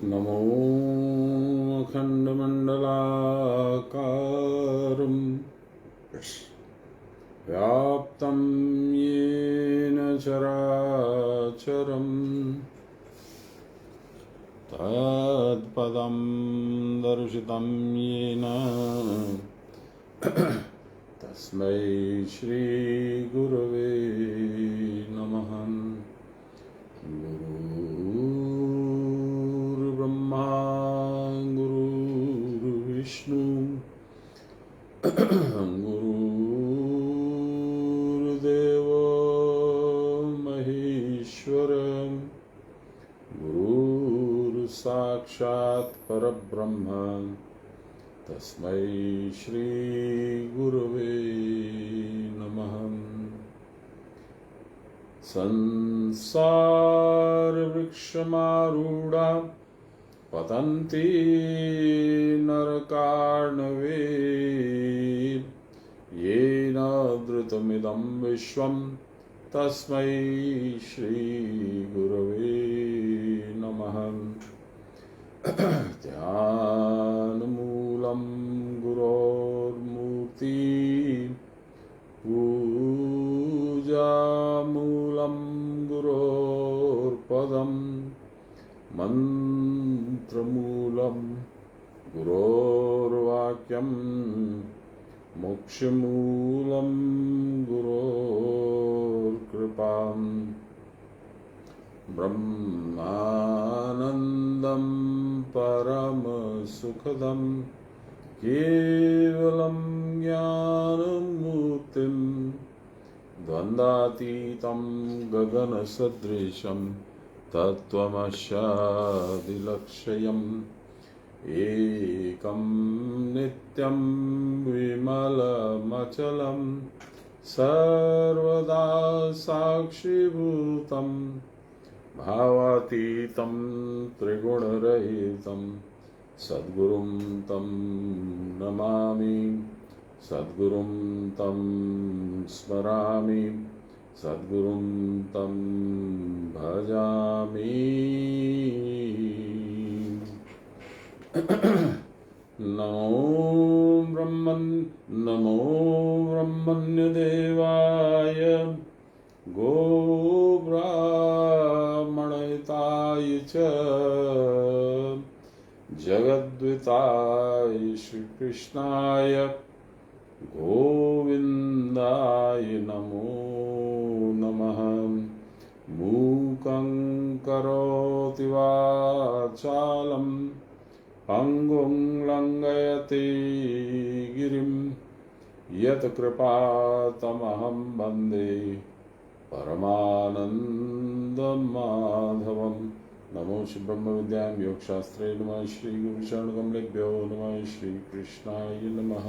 नमो अखण्डमण्डलाकारं व्याप्तं येन चराचरं तत्पदं दर्शितं येन तस्मै श्रीगुरवे नमः। गुरुर्ब्रह्मा गुरुर्विष्णु गुरुर्देवो महेश्वर गुरुर्साक्षात् परब्रह्म तस्मै श्रीगुरवे नमः। संसारवृक्षमारूढा पतन्ति नरकार्णवे येन धृतमिदं विश्वं तस्मै श्रीगुरवे नमः। ध्यानमूलं गुरोर्मूर्ति पूजामूलं गुरोर्पदं मन्त्रमूलं गुरोर्वाक्यं मोक्षमूलं गुरोर्कृपां ब्रह्मानन्दं परमसुखदं केवलं ज्ञानमूर्तिं द्वन्द्वातीतं गगनसदृशं तत्त्वमस्यादिलक्ष्यम् एकं नित्यं विमलमचलं सर्वदा साक्षिभूतं भावातीतं त्रिगुणरहितं सद्गुरुं तं नमामि सद्गुरुं तं स्मरामि सद्गुरुं तं भजामि। नमो ब्रह्मण्यदेवाय गोब्राह्मणहिताय च जगद्विताय श्रीकृष्णाय गोविन्दाय नमो नमः। मूकं करोति वाचालं पंगुं लंघयते गिरिं यत्कृपातमहं वन्दे परमानन्दमाधवं। नमो श्री ब्रह्म विद्यां योगशास्त्रे नमः श्री गुरुचरणकमलेभ्यो नमः श्री कृष्णाय नमः।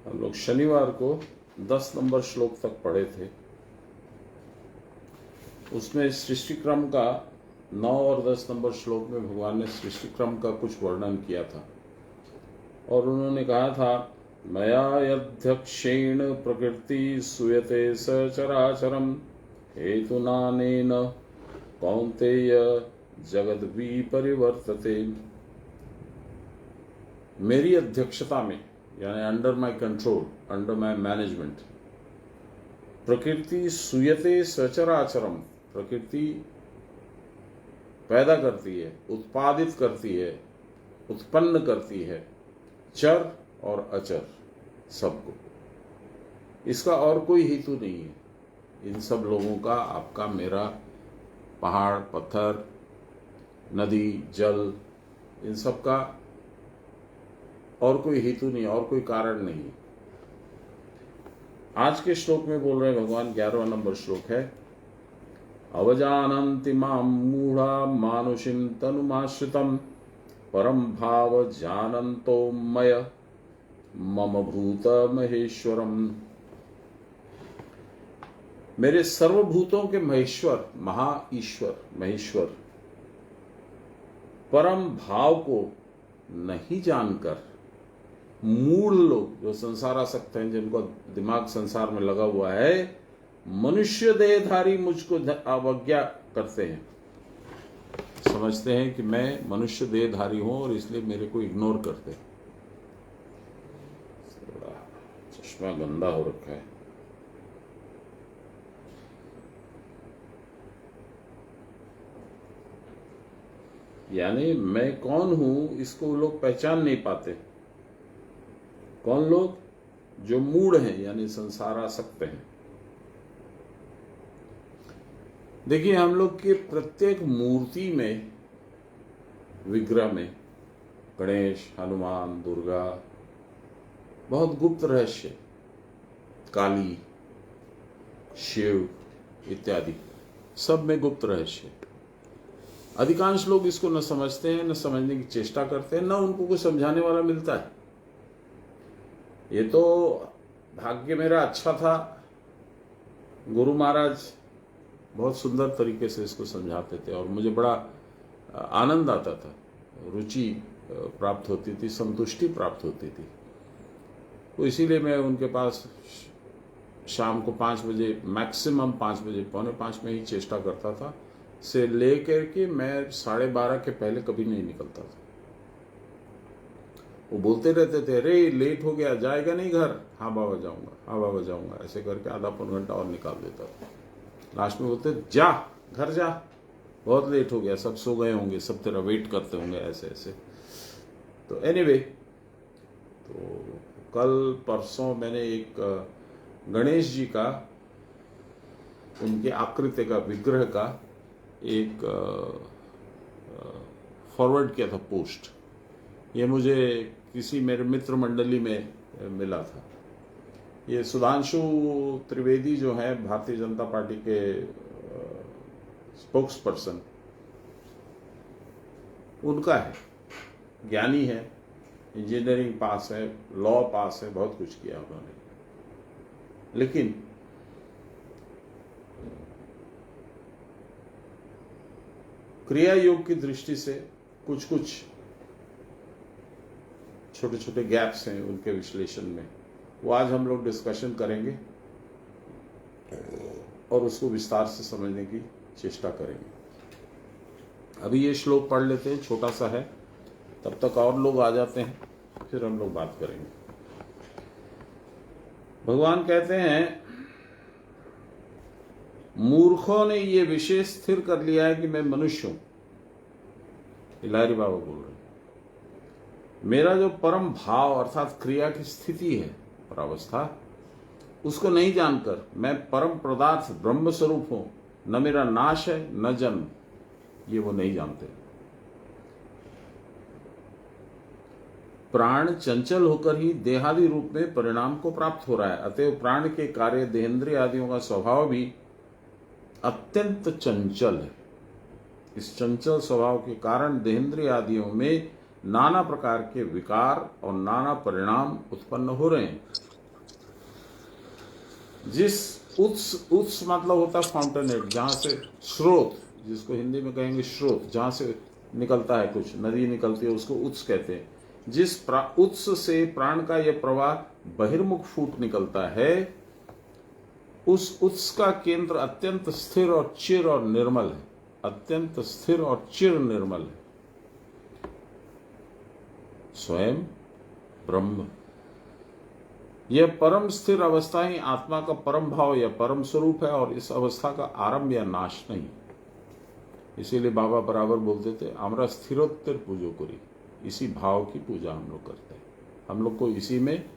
हम लोग शनिवार को 10 नंबर श्लोक तक पढ़े थे। उसमें सृष्टि क्रम का 9 और 10 नंबर श्लोक में भगवान ने सृष्टि क्रम का कुछ वर्णन किया था और उन्होंने कहा था मया यध्यक्षेण प्रकृति सूयते सचराचरम हेतुनानेन कौन्तेय जगद्विपरिवर्तते। मेरी अध्यक्षता में यानी under my control, under my management, प्रकृति सूयते सचराचरम, प्रकृति पैदा करती है, उत्पादित करती है, उत्पन्न करती है चर और अचर सबको। इसका और कोई हेतु नहीं है। इन सब लोगों का, आपका, मेरा, पहाड़, पत्थर, नदी, जल, इन सब का और कोई हेतु नहीं, और कोई कारण नहीं। आज के श्लोक में बोल रहे हैं भगवान, 11वां नंबर श्लोक है अवजानन्ति मां मूढ़ा मानुषीं तनुमाश्रितं परम भाव जानन्तो मय मम भूत महेश्वरम। मेरे सर्वभूतों के महेश्वर, महा ईश्वर, महेश्वर परम भाव को नहीं जानकर मूढ़ लोग जो संसारासक्त हैं, जिनको दिमाग संसार में लगा हुआ है, मनुष्य देहधारी मुझको अवज्ञा करते हैं, समझते हैं कि मैं मनुष्य देहधारी हूं और इसलिए मेरे को इग्नोर करते हैं। चश्मा गंदा हो रखा है। यानी मैं कौन हूं इसको लोग पहचान नहीं पाते। कौन लोग? जो मूढ़ हैं, यानी संसारासक्त हैं। देखिए, हम लोग के प्रत्येक मूर्ति में, विग्रह में, गणेश, हनुमान, दुर्गा, बहुत गुप्त रहस्य, काली, शिव इत्यादि, सब में गुप्त रहस्य। अधिकांश लोग इसको न समझते हैं, न समझने की चेष्टा करते हैं, न उनको कोई समझाने वाला मिलता है। ये तो भाग्य मेरा अच्छा था, गुरु महाराज बहुत सुंदर तरीके से इसको समझाते थे और मुझे बड़ा आनंद आता था, रुचि प्राप्त होती थी, संतुष्टि प्राप्त होती थी। तो इसीलिए मैं उनके पास शाम को 5 बजे, मैक्सिमम 5 बजे, 4:45 में ही चेष्टा करता था, से लेकर के मैं 12:30 के पहले कभी नहीं निकलता था। वो बोलते रहते थे, अरे लेट हो गया, जाएगा नहीं घर? हाँ बाबा जाऊंगा, हाँ बाबा जाऊंगा, ऐसे करके आधा पौन घंटा और निकाल देता था। लास्ट में बोलते, जा घर जा, बहुत लेट हो गया, सब सो गए होंगे, सब तेरा वेट करते होंगे, ऐसे ऐसे। तो एनीवे, तो कल परसों मैंने एक गणेश जी का, उनके आकृति का, विग्रह का एक फॉरवर्ड किया था पोस्ट। ये मुझे किसी मेरे मित्र मंडली में मिला था। ये सुधांशु त्रिवेदी जो है, भारतीय जनता पार्टी के स्पोक्स पर्सन, उनका है। ज्ञानी है, इंजीनियरिंग पास है, लॉ पास है, बहुत कुछ किया उन्होंने। लेकिन क्रिया योग की दृष्टि से कुछ कुछ छोटे छोटे गैप्स हैं उनके विश्लेषण में, वो आज हम लोग डिस्कशन करेंगे और उसको विस्तार से समझने की चेष्टा करेंगे। अभी ये श्लोक पढ़ लेते हैं, छोटा सा है, तब तक और लोग आ जाते हैं, फिर हम लोग बात करेंगे। भगवान कहते हैं, मूर्खों ने ये विशेष स्थिर कर लिया है कि मैं मनुष्य हूं। इलारी बाबा बोल रहे हैं, मेरा जो परम भाव अर्थात क्रिया की स्थिति है और अवस्था, उसको नहीं जानकर मैं परम पदार्थ ब्रह्म स्वरूप हूं, न मेरा नाश है न जन्म, ये वो नहीं जानते। प्राण चंचल होकर ही देहादि रूप में परिणाम को प्राप्त हो रहा है। अतएव प्राण के कार्य देहेंद्रिय आदियों का स्वभाव भी अत्यंत चंचल है। इस चंचल स्वभाव के कारण देहेंद्रिय आदियों में नाना प्रकार के विकार और नाना परिणाम उत्पन्न हो रहे हैं। जिस उत्स मतलब होता है फाउंटेन हेड, जहां से स्रोत, जिसको हिंदी में कहेंगे स्रोत, जहां से निकलता है कुछ, नदी निकलती है, उसको उत्स कहते हैं। जिस उत्स से प्राण का यह प्रवाह बहिर्मुख फूट निकलता है, उस उत्स का केंद्र अत्यंत स्थिर और चिर और निर्मल है। अत्यंत स्थिर और चिर निर्मल है, स्वयं ब्रह्म। यह परम स्थिर अवस्था ही आत्मा का परम भाव या परम स्वरूप है और इस अवस्था का आरंभ या नाश नहीं। इसीलिए बाबा बराबर बोलते थे, हमरा स्थिरोत्तर पूजो करी। इसी भाव की पूजा हम लोग करते हैं। हम लोग को इसी में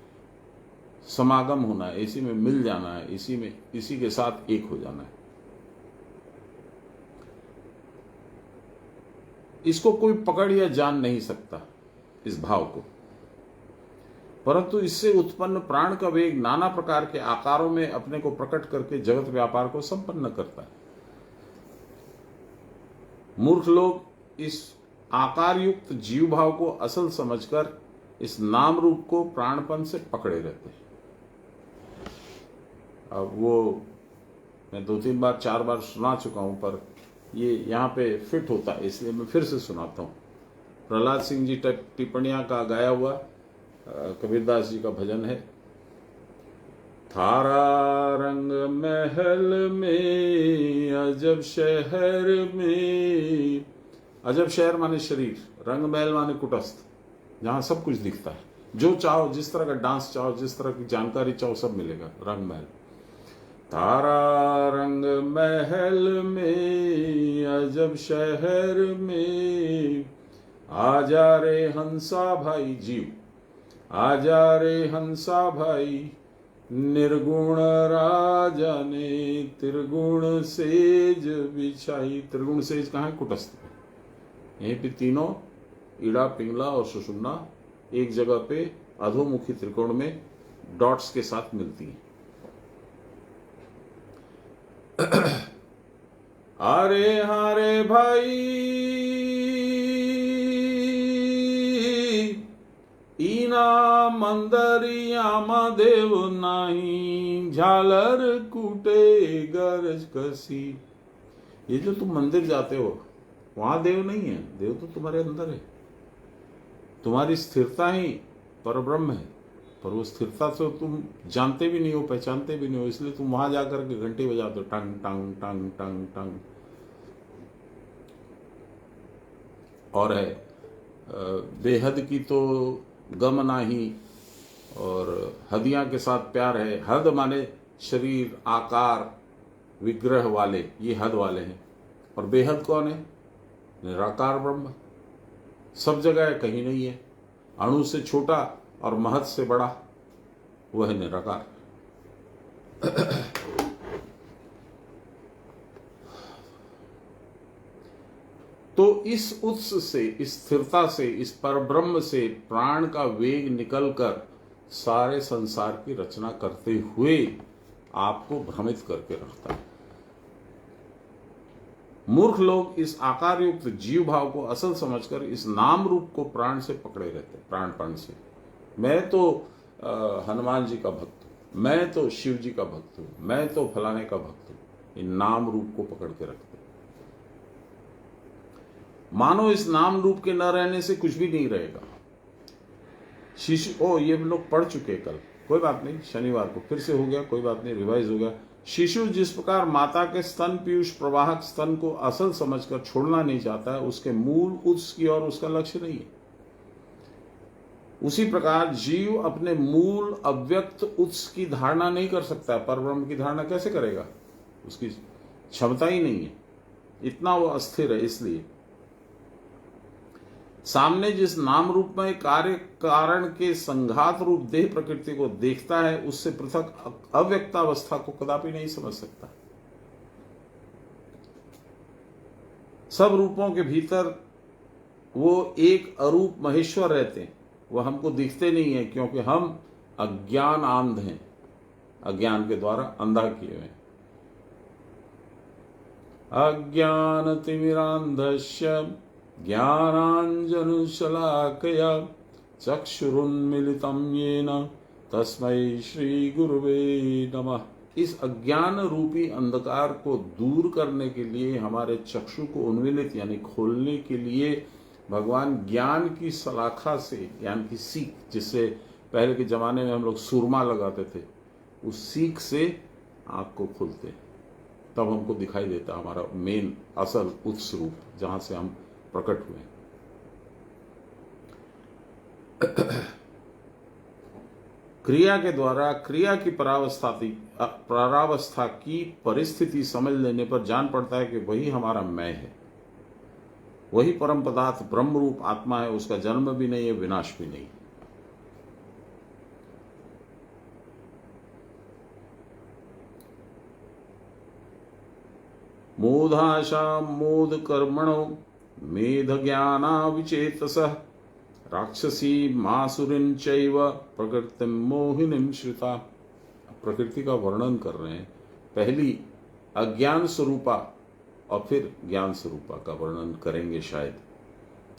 समागम होना है, इसी में मिल जाना है, इसी के साथ एक हो जाना है। इसको कोई पकड़ या जान नहीं सकता, इस भाव को, परंतु इससे उत्पन्न प्राण का वेग नाना प्रकार के आकारों में अपने को प्रकट करके जगत व्यापार को संपन्न करता है। मूर्ख लोग इस आकार युक्त जीव भाव को असल समझकर इस नाम रूप को प्राणपन से पकड़े रहते हैं। अब वो मैं 2-3 बार 4 बार सुना चुका हूं, पर ये यहाँ पे फिट होता है, इसलिए मैं फिर से सुनाता हूं। प्रहलाद सिंह जी टिप्पणियां का गाया हुआ कबीरदास जी का भजन है। थारा रंग महल में अजब शहर में, अजब शहर माने शरीर, रंग महल माने कुटस्थ, जहां सब कुछ दिखता है, जो चाहो, जिस तरह का डांस चाहो, जिस तरह की जानकारी चाहो, सब मिलेगा, रंग महल। तारा रंग महल में अजब शहर में, आजा रे हंसा भाई जीव, आजा रे हंसा भाई, निर्गुण राजा ने त्रिगुण सेज बिछाई। त्रिगुण सेज कहाँ है? कुटस्थ में। यहीं पे तीनों ईड़ा, पिंगला और सुषुम्ना एक जगह पे अधोमुखी त्रिकोण में डॉट्स के साथ मिलती हैं। अरे हारे भाई ईना मंदरिया देव नाही, झालर कूटे गरज कसी। ये जो तुम मंदिर जाते हो वहां देव नहीं है, देव तो तुम्हारे अंदर है। तुम्हारी स्थिरता ही परब्रह्म है, पर वो स्थिरता तो तुम जानते भी नहीं हो, पहचानते भी नहीं हो, इसलिए तुम वहां जाकर के घंटे बजाते हो, टंग टंग टंग टंग टंग। और है बेहद की तो गम नाही, और हदिया के साथ प्यार है। हद माने शरीर, आकार, विग्रह वाले, ये हद वाले हैं। और बेहद कौन है? निराकार ब्रह्म, सब जगह है, कहीं नहीं है। अणु से छोटा और महत से बड़ा, वह है निराकार। तो इस उत्स से, इस स्थिरता से, इस परब्रह्म से प्राण का वेग निकलकर सारे संसार की रचना करते हुए आपको भ्रमित करके रखता है। मूर्ख लोग इस आकार युक्त जीव भाव को असल समझकर इस नाम रूप को प्राण से पकड़े रहते, प्राणपण से। मैं तो हनुमान जी का भक्त हूं, मैं तो शिव जी का भक्त हूं, मैं तो फलाने का भक्त हूं। इन नाम रूप को पकड़ के रखते, मानो इस नाम रूप के न रहने से कुछ भी नहीं रहेगा। शिशु, ये लोग पढ़ चुके कल, कोई बात नहीं, शनिवार को फिर से हो गया, कोई बात नहीं, रिवाइज हो गया। शिशु जिस प्रकार माता के स्तन पीयूष प्रवाहक स्तन को असल समझकर छोड़ना नहीं चाहता है, उसके मूल उत्स की ओर उसका लक्ष्य नहीं है। उसी प्रकार जीव अपने मूल अव्यक्त उत्स की धारणा नहीं कर सकता है। परब्रह्म की धारणा कैसे करेगा? उसकी क्षमता ही नहीं है, इतना वो अस्थिर है। इसलिए सामने जिस नाम रूप में कार्य कारण के संघात रूप देह प्रकृति को देखता है, उससे पृथक अव्यक्तावस्था को कदापि नहीं समझ सकता। सब रूपों के भीतर वो एक अरूप महेश्वर रहते हैं, वह हमको दिखते नहीं है, क्योंकि हम अज्ञान आंध हैं, अज्ञान के द्वारा अंधा किए हुए हैं। अज्ञान तिमिरांधस्य ज्ञानांजनशलाकया चक्षुरुन्मीलितं येन तस्मै श्री गुरुवे नमः। इस अज्ञान रूपी अंधकार को दूर करने के लिए, हमारे चक्षु को उन्मीलित यानी खोलने के लिए भगवान ज्ञान की सलाखा से, ज्ञान की सीख, जिससे पहले के जमाने में हम लोग सुरमा लगाते थे, उस सीख से आँख को खोलते हैं, तब हमको दिखाई देता हमारा मेन असल उत्स रूप, जहां से हम प्रकट हुए। क्रिया के द्वारा क्रिया की परावस्था की परिस्थिति समझ लेने पर जान पड़ता है कि वही हमारा मैं है, वही परम पदार्थ ब्रह्म रूप आत्मा है। उसका जन्म भी नहीं है, विनाश भी नहीं। मोधाशा मोद कर्मणो मेध ज्ञाना विचेतसः राक्षसी मासुरिन चैव प्रकृति मोहिनीं श्रिता। प्रकृति का वर्णन कर रहे हैं, पहली अज्ञान स्वरूपा और फिर ज्ञान स्वरूपा का वर्णन करेंगे शायद।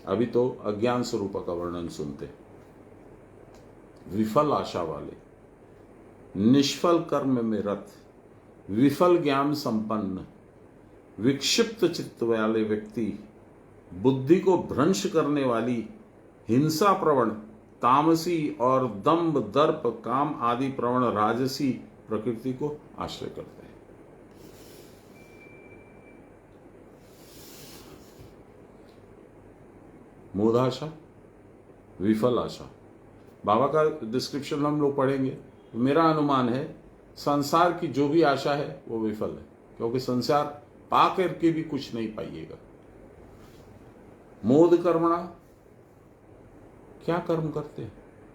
अभी तो अज्ञान स्वरूपा का वर्णन सुनते। विफल आशा वाले, निष्फल कर्म में रत, विफल ज्ञान संपन्न, विक्षिप्त चित्त वाले व्यक्ति बुद्धि को भ्रंश करने वाली हिंसा प्रवण तामसी और दंभ दर्प काम आदि प्रवण राजसी प्रकृति को आश्रय करते हैं। मूढ़ाशा, विफल आशा। बाबा का डिस्क्रिप्शन हम लोग पढ़ेंगे। मेरा अनुमान है संसार की जो भी आशा है वो विफल है, क्योंकि संसार पाकर के भी कुछ नहीं पाइएगा। मोद कर्मणा, क्या कर्म करते हैं?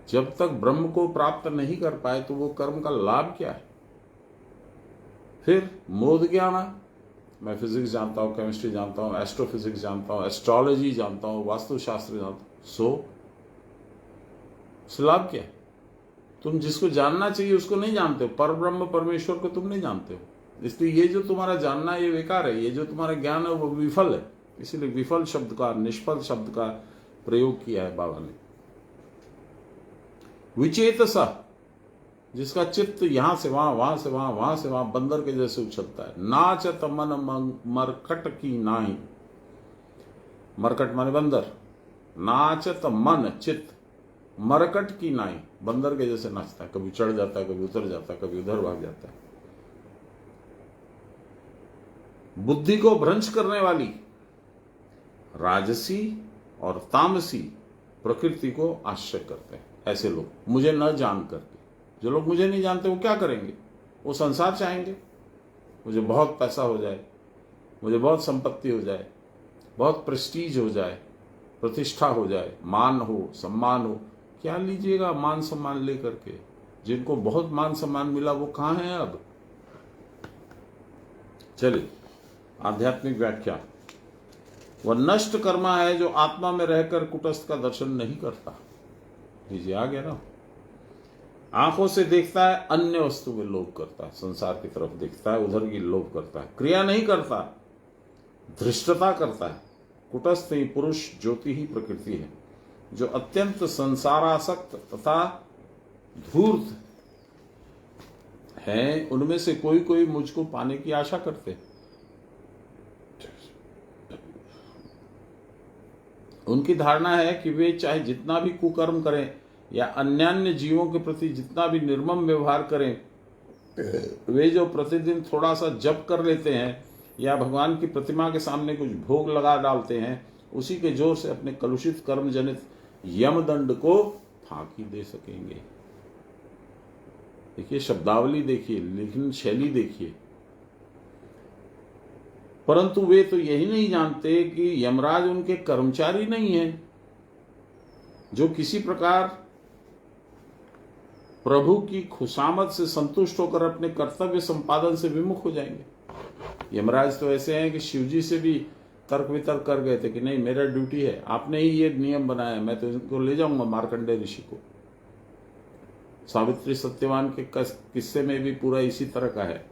जब तक ब्रह्म को प्राप्त नहीं कर पाए तो वो कर्म का लाभ क्या है? फिर मोद ज्ञाना, मैं फिजिक्स जानता हूं, केमिस्ट्री जानता हूं, एस्ट्रोफिजिक्स जानता हूं, एस्ट्रोलॉजी जानता हूं, वास्तुशास्त्र जानता हूं, सो लाभ क्या है? तुम जिसको जानना चाहिए उसको नहीं जानते हो, पर ब्रह्म परमेश्वर को तुम नहीं जानते हो, इसलिए ये जो तुम्हारा जानना है ये बेकार है, ये जो तुम्हारा ज्ञान है वो विफल है। इसीलिए विफल शब्द का, निष्फल शब्द का प्रयोग किया है बाबा ने। विचेतसा, जिसका चित्त यहां से वहां, वहां से वहां, वहां से वहां बंदर के जैसे उछलता है। नाचत मन मरकट की नाही, मरकट माने बंदर, नाचत मन चित्त मरकट की नाई, बंदर के जैसे नाचता है, कभी चढ़ जाता है, कभी उतर जाता है, कभी उधर भाग जाता है। बुद्धि को भ्रंश करने वाली राजसी और तामसी प्रकृति को आश्रय करते हैं ऐसे लोग, मुझे न जान करके। जो लोग मुझे नहीं जानते वो क्या करेंगे? वो संसार चाहेंगे, मुझे बहुत पैसा हो जाए, मुझे बहुत संपत्ति हो जाए, बहुत प्रेस्टीज हो जाए, प्रतिष्ठा हो जाए, मान हो, सम्मान हो। क्या लीजिएगा मान सम्मान लेकर के? जिनको बहुत मान सम्मान मिला वो कहां है अब? चलिए आध्यात्मिक व्याख्या। वह नष्ट कर्मा है जो आत्मा में रहकर कुटस्थ का दर्शन नहीं करता। लीजिए आ गया ना। आंखों से देखता है, अन्य वस्तु में लोभ करता है, संसार की तरफ देखता है, उधर की लोभ करता है, क्रिया नहीं करता, धृष्टता करता है। कुटस्थ ही पुरुष ज्योति ही प्रकृति है, जो अत्यंत संसारासक्त तथा धूर्त हैं। उनमें से कोई कोई मुझको पाने की आशा करते हैं। उनकी धारणा है कि वे चाहे जितना भी कुकर्म करें या अन्यान्य जीवों के प्रति जितना भी निर्मम व्यवहार करें, वे जो प्रतिदिन थोड़ा सा जप कर लेते हैं या भगवान की प्रतिमा के सामने कुछ भोग लगा डालते हैं, उसी के जोर से अपने कलुषित कर्म जनित यमदंड को फांकी दे सकेंगे। देखिए शब्दावली देखिए, लेकिन शैली देखिए। परंतु वे तो यही नहीं जानते कि यमराज उनके कर्मचारी नहीं है, जो किसी प्रकार प्रभु की खुशामद से संतुष्ट होकर अपने कर्तव्य संपादन से विमुख हो जाएंगे। यमराज तो ऐसे हैं कि शिवजी से भी तर्क वितर्क कर गए थे कि नहीं मेरा ड्यूटी है, आपने ही ये नियम बनाया, मैं तो इनको ले जाऊंगा मार्कंडेय ऋषि को। सावित्री सत्यवान के किस्से में भी पूरा इसी तरह का है।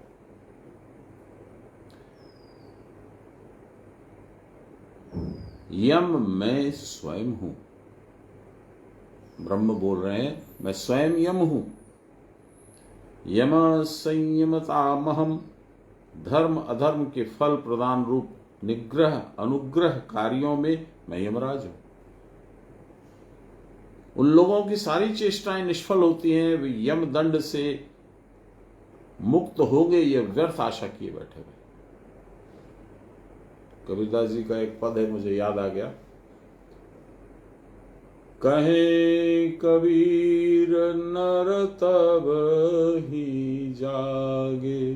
यम मैं स्वयं हूं, ब्रह्म बोल रहे हैं, मैं स्वयं यम हूं। यम संयमतामहम, धर्म अधर्म के फल प्रदान रूप निग्रह अनुग्रह कार्यों में मैं यमराज हूं। उन लोगों की सारी चेष्टाएं निष्फल होती हैं, वे यम दंड से मुक्त हो गए, ये व्यर्थ आशा किए बैठे हुए। कबीरदास जी का एक पद है, मुझे याद आ गया। कहे कबीर नर तब ही जागे,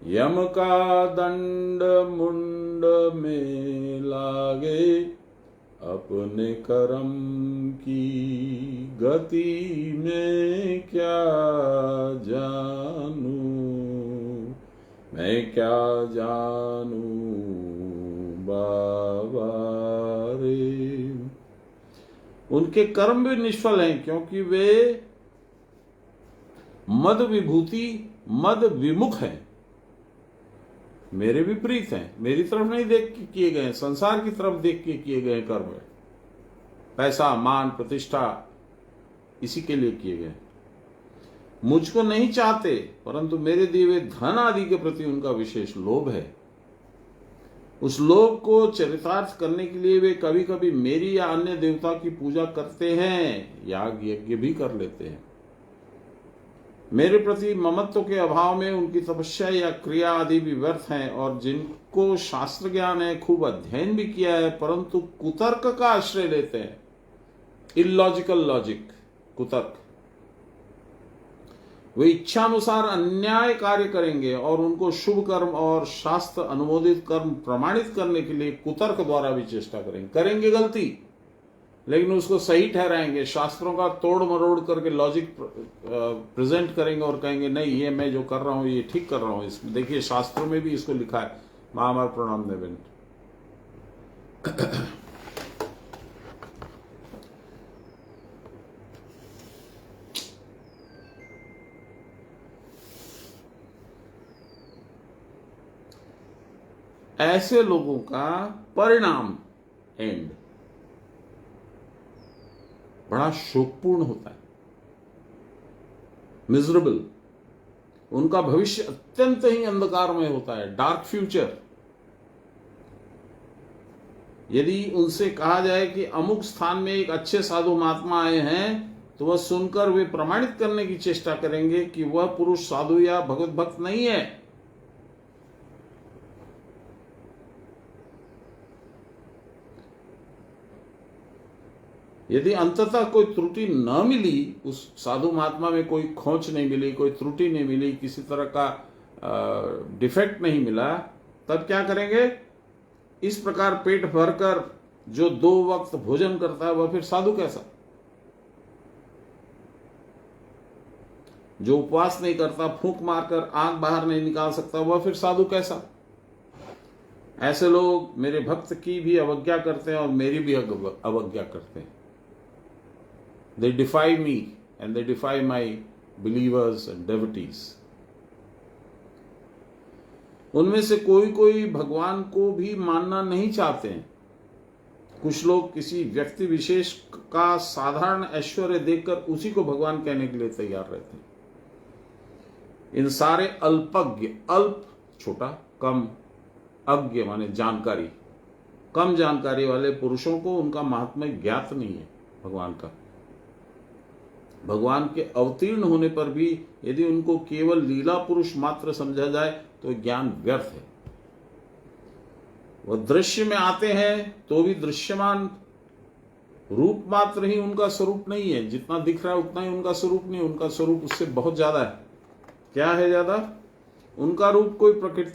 यम का दंड मुंड में लागे, अपने कर्म की गति में क्या जानू, मैं क्या जानू बाबा रे। उनके कर्म भी निष्फल हैं, क्योंकि वे मद विभूति मद विमुख हैं, मेरे विपरीत हैं, मेरी तरफ नहीं देख के किए गए, संसार की तरफ देख के किए गए कर्म। पैसा मान प्रतिष्ठा इसी के लिए किए गए। मुझको नहीं चाहते, परंतु मेरे दिए हुए धन आदि के प्रति उनका विशेष लोभ है। उस लोक को चरितार्थ करने के लिए वे कभी कभी मेरी या अन्य देवता की पूजा करते हैं, याग यज्ञ भी कर लेते हैं। मेरे प्रति ममत्व के अभाव में उनकी तपस्या या क्रिया आदि भी व्यर्थ हैं, और जिनको शास्त्र ज्ञान है, खूब अध्ययन भी किया है, परंतु कुतर्क का आश्रय लेते हैं, इलॉजिकल लॉजिक, कुतर्क, वे इच्छानुसार अन्याय कार्य करेंगे और उनको शुभ कर्म और शास्त्र अनुमोदित कर्म प्रमाणित करने के लिए कुतर्क द्वारा भी चेष्टा करेंगे गलती, लेकिन उसको सही ठहराएंगे, शास्त्रों का तोड़ मरोड़ करके लॉजिक प्रेजेंट करेंगे और कहेंगे नहीं, ये मैं जो कर रहा हूं ये ठीक कर रहा हूं, इसमें देखिए शास्त्रों में भी इसको लिखा है। महामार प्रणाम देवेंद्र। ऐसे लोगों का परिणाम एंड बड़ा शोकपूर्ण होता है, मिजरेबल। उनका भविष्य अत्यंत ही अंधकारमय होता है, डार्क फ्यूचर। यदि उनसे कहा जाए कि अमुक स्थान में एक अच्छे साधु महात्मा आए हैं, तो वह सुनकर वे प्रमाणित करने की चेष्टा करेंगे कि वह पुरुष साधु या भगवत भक्त नहीं है। यदि अंततः कोई त्रुटि न मिली, उस साधु महात्मा में कोई खोच नहीं मिली, कोई त्रुटि नहीं मिली, किसी तरह का डिफेक्ट नहीं मिला, तब क्या करेंगे? इस प्रकार पेट भरकर जो 2 वक्त भोजन करता है, वह फिर साधु कैसा? जो उपवास नहीं करता, फूंक मारकर आंख बाहर नहीं निकाल सकता, वह फिर साधु कैसा? ऐसे लोग मेरे भक्त की भी अवज्ञा करते हैं और मेरी भी अवज्ञा करते हैं। They defy me and they defy my believers and devotees. उनमें से कोई भगवान को भी मानना नहीं चाहते हैं। कुछ लोग किसी व्यक्ति विशेष का साधारण ऐश्वर्य देखकर उसी को भगवान कहने के लिए तैयार रहते हैं। इन सारे अल्पज्ञ, अल्प छोटा, कम, अज्ञ माने जानकारी, कम जानकारी वाले पुरुषों को उनका महात्म्य ज्ञात नहीं है भगवान का। भगवान के अवतीर्ण होने पर भी यदि उनको केवल लीला पुरुष मात्र समझा जाए तो ज्ञान व्यर्थ है। वह दृश्य में आते हैं तो भी दृश्यमान रूप मात्र ही उनका स्वरूप नहीं है। जितना दिख रहा है उतना ही उनका स्वरूप नहीं, उनका स्वरूप उससे बहुत ज्यादा है। क्या है ज्यादा? उनका रूप कोई प्रकृति,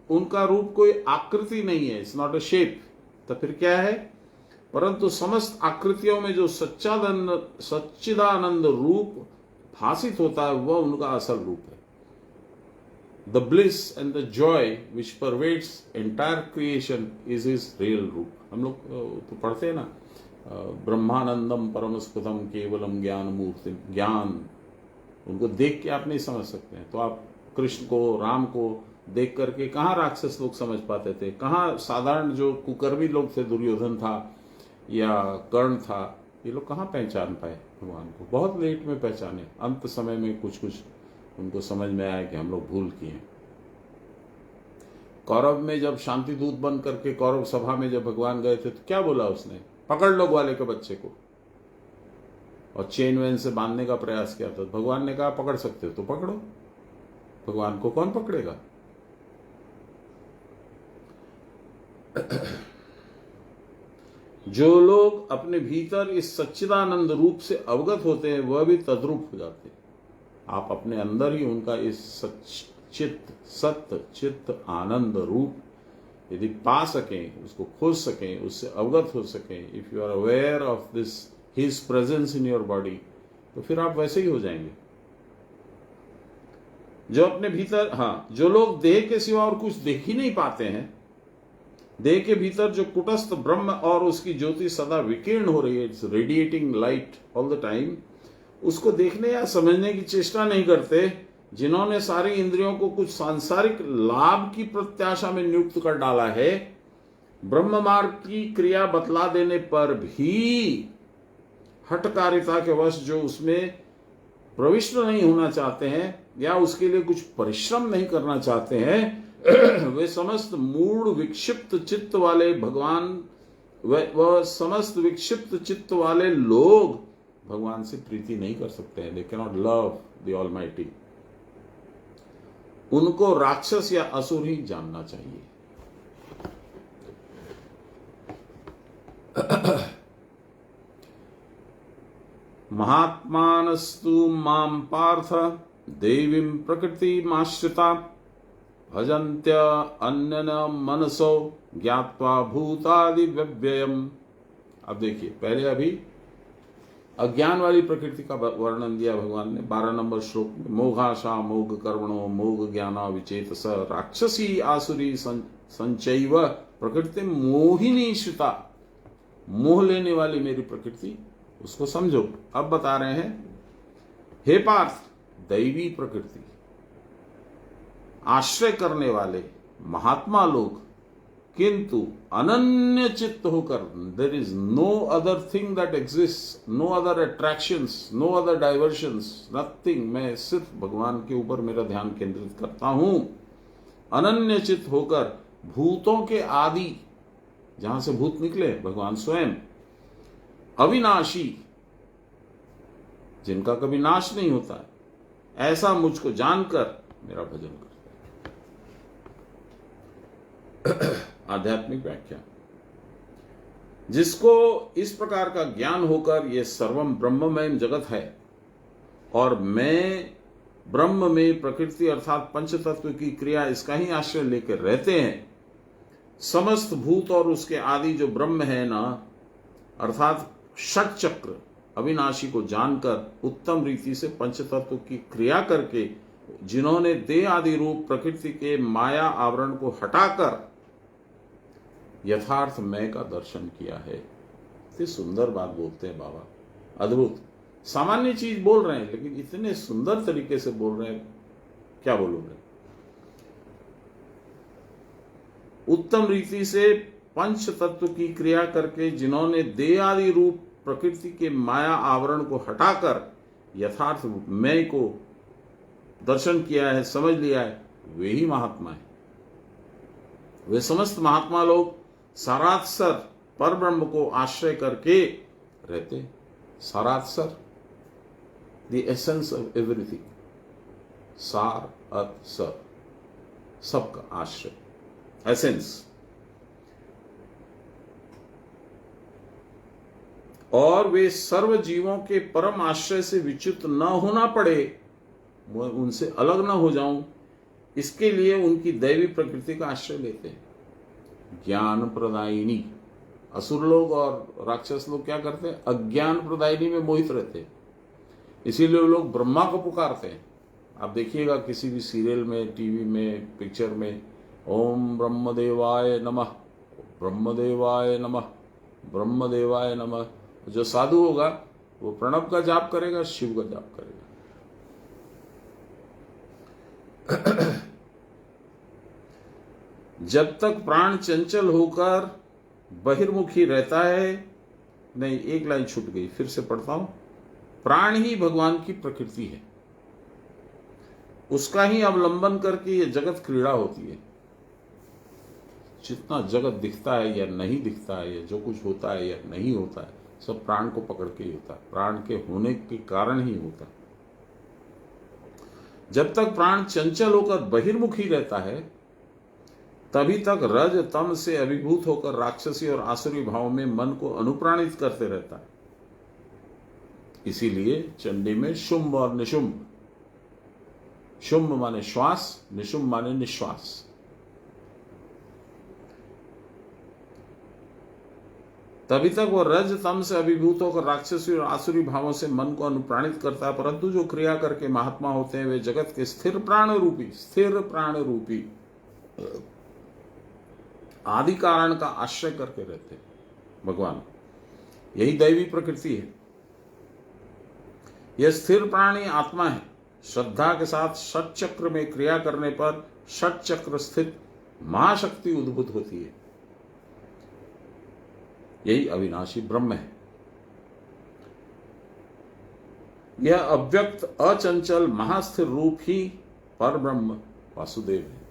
उनका रूप कोई आकृति नहीं है, इट्स नॉट अ शेप। तो फिर क्या है? परंतु समस्त आकृतियों में जो सच्चिदानंद रूप भासित होता है, वह उनका असल रूप है। The bliss and the joy which pervades entire creation is his real roop. हम लोग तो पढ़ते हैं ना, ब्रह्मानंदम परमस्पदम केवलम ज्ञान मूर्ति। ज्ञान, उनको देख के आप नहीं समझ सकते हैं। तो आप कृष्ण को, राम को देख करके कहाँ राक्षस लोग समझ पाते थे? कहाँ साधारण जो कुकर्मी लोग थे, दुर्योधन था या कर्ण था, ये लोग कहाँ पहचान पाए भगवान को? बहुत लेट में पहचाने। अंत समय में कुछ कुछ उनको समझ में आया कि हम लोग भूल किए। कौरव में जब शांति दूत बन करके कौरव सभा में जब भगवान गए थे, तो क्या बोला उसने? पकड़ लो ग्वाले के बच्चे को, और चेन वेन से बांधने का प्रयास किया था। भगवान ने कहा पकड़ सकते हो तो पकड़ो, भगवान को कौन पकड़ेगा? जो लोग अपने भीतर इस सच्चिदानंद रूप से अवगत होते हैं, वह भी तद्रूप हो जाते हैं। आप अपने अंदर ही उनका इस सत्य चित्त आनंद रूप यदि पा सकें, उसको खोज सकें, उससे अवगत हो सकें, if you are aware of this his presence in your body, तो फिर आप वैसे ही हो जाएंगे। जो अपने भीतर, जो लोग देह के सिवा और कुछ देख ही नहीं पाते हैं, देह के भीतर जो कुटस्थ ब्रह्म और उसकी ज्योति सदा विकीर्ण हो रही है, it's radiating light all the time, उसको देखने या समझने की चेष्टा नहीं करते। जिन्होंने सारी इंद्रियों को कुछ सांसारिक लाभ की प्रत्याशा में नियुक्त कर डाला है, ब्रह्म मार्ग की क्रिया बतला देने पर भी हठकारिता के वश जो उसमें प्रविष्ट नहीं होना चाहते हैं या उसके लिए कुछ परिश्रम नहीं करना चाहते हैं, वे समस्त मूढ़ विक्षिप्त चित्त वाले भगवान, वह समस्त विक्षिप्त चित्त वाले लोग भगवान से प्रीति नहीं कर सकते हैं। They can not love the almighty. उनको राक्षस या असुर ही जानना चाहिए। महात्मानस्तु मां पार्थ देवीं प्रकृतिमाश्रिता भजन्त्य अन्यन मनसो ज्ञात्वा भूतादि व्यव्ययम्। अब देखिए, पहले अभी अज्ञान वाली प्रकृति का वर्णन दिया भगवान ने 12 नंबर श्लोक में। मोघाशा मोघ कर्मणो मोघ ज्ञाना विचेतस राक्षसी आसुरी संचैव प्रकृति मोहिनी श्रुता। मोह लेने वाली मेरी प्रकृति, उसको समझो। अब बता रहे हैं, हे पार्थ, दैवी प्रकृति आश्रय करने वाले महात्मा लोग, किंतु अनन्य चित्त होकर, there is no other thing that exist, no other attractions, no other diversions, nothing. मैं सिर्फ भगवान के ऊपर मेरा ध्यान केंद्रित करता हूं। अनन्य चित्त होकर भूतों के आदि, जहां से भूत निकले भगवान स्वयं, अविनाशी, जिनका कभी नाश नहीं होता है, ऐसा मुझको जानकर मेरा भजन करते। आध्यात्मिक व्याख्या। जिसको इस प्रकार का ज्ञान होकर यह सर्वम ब्रह्ममय जगत है और मैं ब्रह्म में प्रकृति अर्थात पंच तत्व की क्रिया, इसका ही आश्रय लेकर रहते हैं, समस्त भूत और उसके आदि जो ब्रह्म है ना, अर्थात षट चक्र अविनाशी को जानकर उत्तम रीति से पंच तत्व की क्रिया करके, जिन्होंने देह आदि रूप प्रकृति के माया आवरण को हटाकर यथार्थ मैं का दर्शन किया है। इतनी सुंदर बात बोलते हैं बाबा, अद्भुत। सामान्य चीज बोल रहे हैं, लेकिन इतने सुंदर तरीके से बोल रहे हैं, क्या बोलूंगे। उत्तम रीति से पंच तत्व की क्रिया करके, जिन्होंने देह आदि रूप प्रकृति के माया आवरण को हटाकर यथार्थ मैं को दर्शन किया है, समझ लिया है, वे ही महात्मा है। वे समस्त महात्मा लोग सारात्सर पर ब्रह्म को आश्रय करके रहते। सारात्सर, द एसेंस ऑफ एवरीथिंग, सार अत सर, सबका आश्रय, एसेंस। और वे सर्व जीवों के परम आश्रय से विच्युत न होना पड़े, उनसे अलग न हो जाऊं, इसके लिए उनकी दैवी प्रकृति का आश्रय लेते हैं। ज्ञान प्रदायिनी। असुर लोग और राक्षस लोग क्या करते हैं? अज्ञान प्रदायिनी में मोहित रहते हैं, इसीलिए वो लोग ब्रह्मा को पुकारते हैं। आप देखिएगा किसी भी सीरियल में, टीवी में, पिक्चर में, ओम ब्रह्मदेवाय नमः, ब्रह्मदेवाय नमः, ब्रह्मदेवाय नमः। जो साधु होगा वो प्रणव का जाप करेगा, शिव का जाप करेगा। जब तक प्राण चंचल होकर बहिर्मुखी रहता है, नहीं, एक लाइन छूट गई, फिर से पढ़ता हूं। प्राण ही भगवान की प्रकृति है, उसका ही अवलंबन करके ये जगत क्रीड़ा होती है। जितना जगत दिखता है या नहीं दिखता है, या जो कुछ होता है या नहीं होता है, सब प्राण को पकड़ के ही होता है, प्राण के होने के कारण ही होता है। जब तक प्राण चंचल होकर बहिर्मुखी रहता है, तभी तक रज तम से अभिभूत होकर राक्षसी और आसुरी भाव में मन को अनुप्राणित करते रहता है। इसीलिए चंडी में शुंभ और निशुंभ, शुंभ माने श्वास, निशुंभ माने निश्वास। तभी तक वह रज तम से अभिभूत होकर राक्षसी और आसुरी भावों से मन को अनुप्राणित करता है, परंतु जो क्रिया करके महात्मा होते हैं वे जगत के स्थिर प्राण रूपी आदि कारण का आश्रय करके रहते हैं भगवान। यही दैवी प्रकृति है। यह स्थिर प्राणी आत्मा है। श्रद्धा के साथ षट चक्र में क्रिया करने पर षट चक्र स्थित महाशक्ति उद्भूत होती है। यही अविनाशी ब्रह्म है। यह अव्यक्त अचंचल महास्थिर रूप ही पर ब्रह्म वासुदेव है।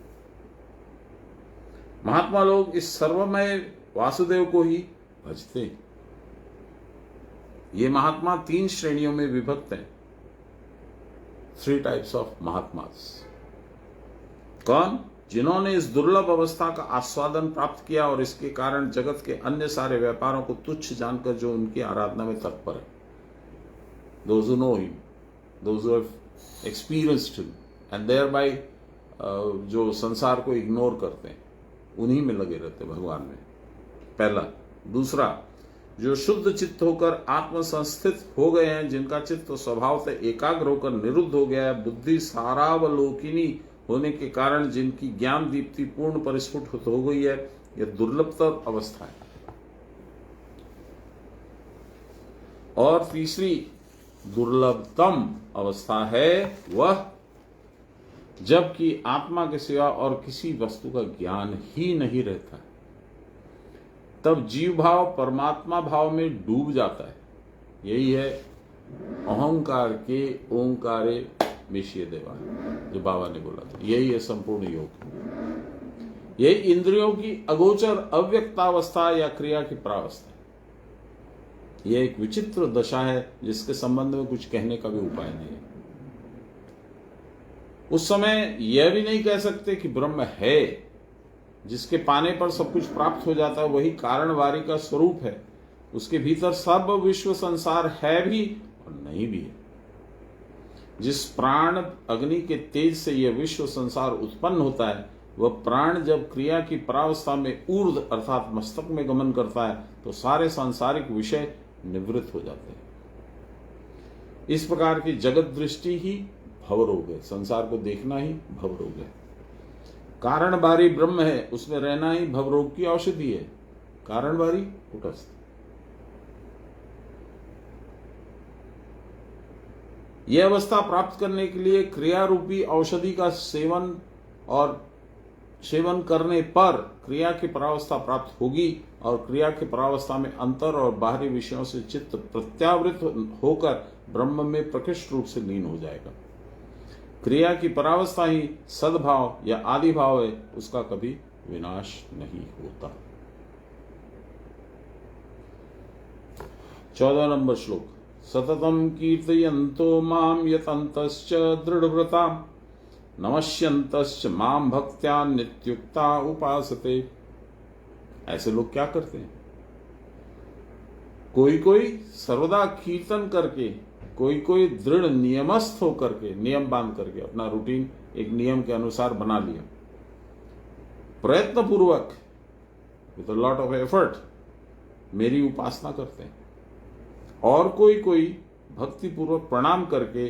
महात्मा लोग इस सर्वमय वासुदेव को ही भजते हैं। ये महात्मा 3 श्रेणियों में विभक्त हैं। 3 टाइप्स ऑफ महात्मास। कौन? जिन्होंने इस दुर्लभ अवस्था का आस्वादन प्राप्त किया और इसके कारण जगत के अन्य सारे व्यापारों को तुच्छ जानकर जो उनकी आराधना में तत्पर है। Those who know him, those who have experienced him and thereby जो संसार को इग्नोर करते हैं, उन्हीं में लगे रहते भगवान में। पहला। दूसरा, जो शुद्ध चित्त होकर आत्म संस्थित हो गए हैं, जिनका चित्त स्वभावतः एकाग्र होकर निरुद्ध हो गया है, बुद्धि सारावलोकिनी होने के कारण जिनकी ज्ञान दीप्ति पूर्ण परिस्फुट हो गई है, यह दुर्लभतर अवस्था है। और तीसरी दुर्लभतम अवस्था है वह जबकि आत्मा के सिवा और किसी वस्तु का ज्ञान ही नहीं रहता है। तब जीव भाव परमात्मा भाव में डूब जाता है। यही है अहंकार के ओंकारे विषय देवा, जो बाबा ने बोला था। यही है संपूर्ण योग। यही इंद्रियों की अगोचर अव्यक्तावस्था या क्रिया की प्रावस्था है। यह एक विचित्र दशा है जिसके संबंध में कुछ कहने का भी उपाय नहीं है। उस समय यह भी नहीं कह सकते कि ब्रह्म है। जिसके पाने पर सब कुछ प्राप्त हो जाता है वही कारणवारी का स्वरूप है। उसके भीतर सब विश्व संसार है भी और नहीं भी है। जिस प्राण अग्नि के तेज से यह विश्व संसार उत्पन्न होता है, वह प्राण जब क्रिया की परावस्था में ऊर्ध्व अर्थात मस्तक में गमन करता है तो सारे सांसारिक विषय निवृत्त हो जाते हैं। इस प्रकार की जगत दृष्टि ही भवरोग है। संसार को देखना ही भवरोग है। कारणबारी ब्रह्म है, उसमें रहना ही भवरोग की औषधि है। कारणबारी कुटस्थ। यह अवस्था प्राप्त करने के लिए क्रिया रूपी औषधि का सेवन और सेवन करने पर क्रिया की परावस्था प्राप्त होगी और क्रिया की परावस्था में अंतर और बाहरी विषयों से चित्त प्रत्यावृत होकर ब्रह्म में प्रकृष्ट रूप से लीन हो जाएगा। क्रिया की परावस्था ही सद्भाव या आदि भाव है, उसका कभी विनाश नहीं होता। 14 नंबर श्लोक। सततम कीर्तयन्तो माम यतन्तश्च दृढ़व्रता नमस्यन्तश्च माम भक्त्या नित्युक्ता उपासते। ऐसे लोग क्या करते हैं? कोई सर्वदा कीर्तन करके, कोई दृढ़ नियमस्थ होकर के, नियम बांध करके अपना रूटीन एक नियम के अनुसार बना लिया, प्रयत्न पूर्वक with a lot of effort मेरी उपासना करते हैं। और कोई भक्ति पूर्वक प्रणाम करके,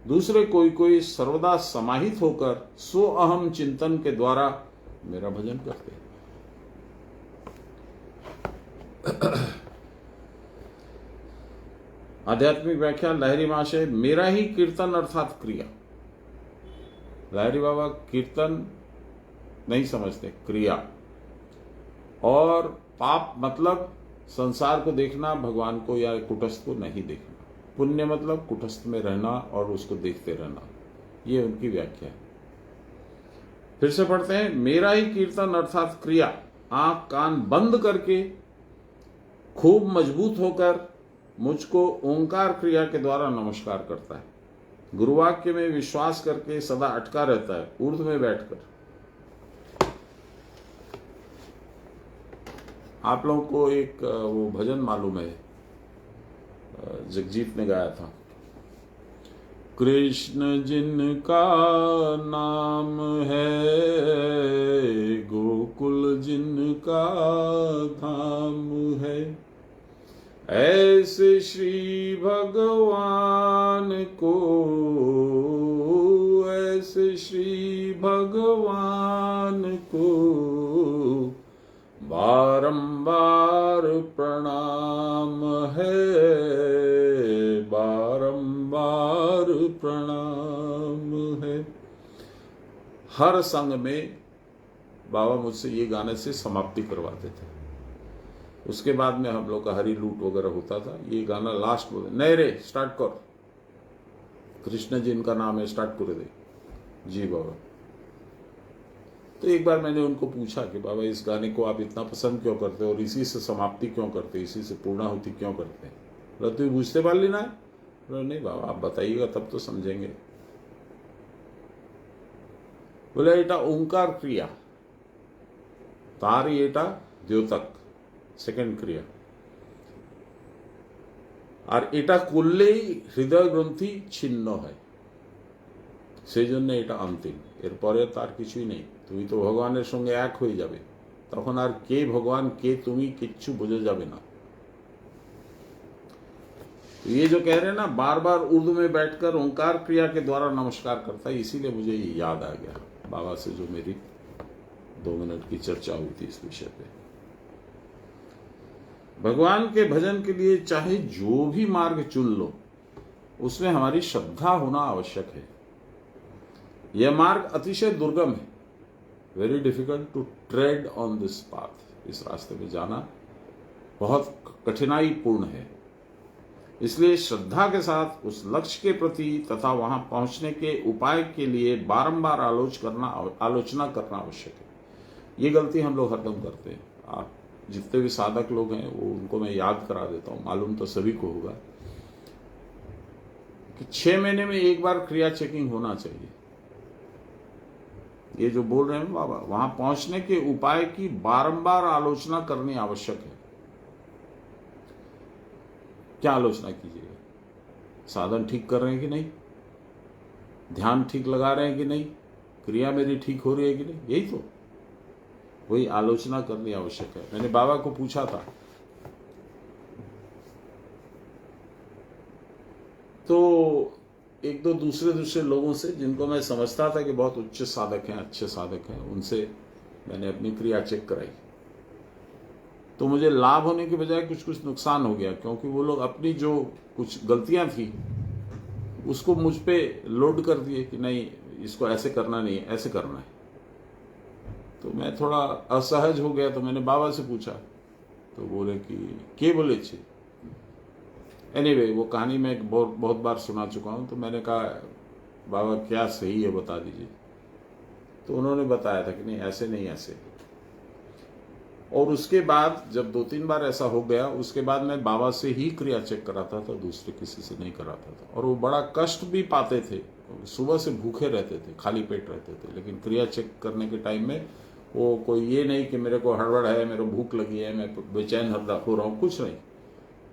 दूसरे कोई सर्वदा समाहित होकर स्व अहम चिंतन के द्वारा मेरा भजन करते हैं। आध्यात्मिक व्याख्या लहरी महाशय। मेरा ही कीर्तन अर्थात क्रिया। लहरी बाबा कीर्तन नहीं समझते, क्रिया। और पाप मतलब संसार को देखना, भगवान को या कुटस्थ को नहीं देखना। पुण्य मतलब कुटस्थ में रहना और उसको देखते रहना। ये उनकी व्याख्या है। फिर से पढ़ते हैं। मेरा ही कीर्तन अर्थात क्रिया आंख कान बंद करके खूब मजबूत होकर मुझको ओंकार क्रिया के द्वारा नमस्कार करता है। गुरुवाक्य में विश्वास करके सदा अटका रहता है, ऊर्ध्व में बैठकर। आप लोगों को एक वो भजन मालूम है, जगजीत ने गाया था। कृष्ण जिनका नाम है, गोकुल जिनका धाम है, ऐसे श्री भगवान को, ऐसे श्री भगवान को बारंबार प्रणाम है, बारंबार प्रणाम है। हर संग में बाबा मुझसे ये गाने से समाप्ति करवाते थे। उसके बाद में हम लोग का हरी लूट वगैरह होता था। ये गाना लास्ट बोले, नहीं रे स्टार्ट कर, कृष्ण जी इनका नाम है, स्टार्ट कर दे। जी बाबा। तो एक बार मैंने उनको पूछा कि बाबा इस गाने को आप इतना पसंद क्यों करते हो और इसी से समाप्ति क्यों करते हो, इसी से पूर्णाहुति क्यों करते हैं? बोला तो बुझते पार लेना है? बोला नहीं बाबा आप बताइएगा तब तो समझेंगे। बोले एटा ओंकार क्रिया तार एटा द्योतक सेकेंड क्रिया আর এটা করলেই হৃদয় গ্রন্থি ছিন্ন হয়, সেই জন্য এটা অন্তিম, এরপরে তার কিছুই নেই। তুমি তো ভগবানের সঙ্গে এক হয়ে যাবে, তখন আর কে ভগবান কে তুমি কিচ্ছু বোঝা যাবে না। ये जो कह रहे हैं ना बार बार उर्दू में बैठकर ओंकार क्रिया के द्वारा नमस्कार करता है, इसीलिए मुझे ये याद आ गया बाबा से जो मेरी 2 मिनट की चर्चा हुई थी इस विषय पे। भगवान के भजन के लिए चाहे जो भी मार्ग चुन लो, उसमें हमारी श्रद्धा होना आवश्यक है। यह मार्ग अतिशय दुर्गम है, very difficult to tread on this path. इस रास्ते में जाना बहुत कठिनाई पूर्ण है, इसलिए श्रद्धा के साथ उस लक्ष्य के प्रति तथा वहां पहुंचने के उपाय के लिए बारंबार आलोचना करना आवश्यक है। ये गलती हम लोग हरदम करते हैं। आप जितने भी साधक लोग हैं वो उनको मैं याद करा देता हूं, मालूम तो सभी को होगा कि 6 महीने में एक बार क्रिया चेकिंग होना चाहिए। ये जो बोल रहे हैं बाबा, वहां पहुंचने के उपाय की बारंबार आलोचना करनी आवश्यक है। क्या आलोचना कीजिएगा? साधन ठीक कर रहे हैं कि नहीं, ध्यान ठीक लगा रहे हैं कि नहीं, क्रिया मेरी ठीक हो रही है कि नहीं, यही तो वही आलोचना करनी आवश्यक है। मैंने बाबा को पूछा था, तो एक दो दूसरे लोगों से जिनको मैं समझता था कि बहुत उच्च साधक हैं, अच्छे साधक हैं, उनसे मैंने अपनी क्रिया चेक कराई। तो मुझे लाभ होने के बजाय कुछ नुकसान हो गया, क्योंकि वो लोग अपनी जो कुछ गलतियां थी उसको मुझ पे लोड कर दिए कि नहीं इसको ऐसे करना नहीं है, ऐसे करना है। तो मैं थोड़ा असहज हो गया। तो मैंने बाबा से पूछा, तो बोले कि के बोले छे। एनीवे वो कहानी मैं बहुत बार सुना चुका हूँ। तो मैंने कहा बाबा क्या सही है बता दीजिए। तो उन्होंने बताया था कि नहीं ऐसे नहीं ऐसे। और उसके बाद जब 2-3 बार ऐसा हो गया, उसके बाद मैं बाबा से ही क्रिया चेक कराता था, दूसरे किसी से नहीं कराता था। और वो बड़ा कष्ट भी पाते थे, सुबह से भूखे रहते थे, खाली पेट रहते थे। लेकिन क्रिया चेक करने के टाइम में वो कोई ये नहीं कि मेरे को हड़बड़ है, मेरे को भूख लगी है, मैं बेचैन हो रहा हूँ, कुछ नहीं।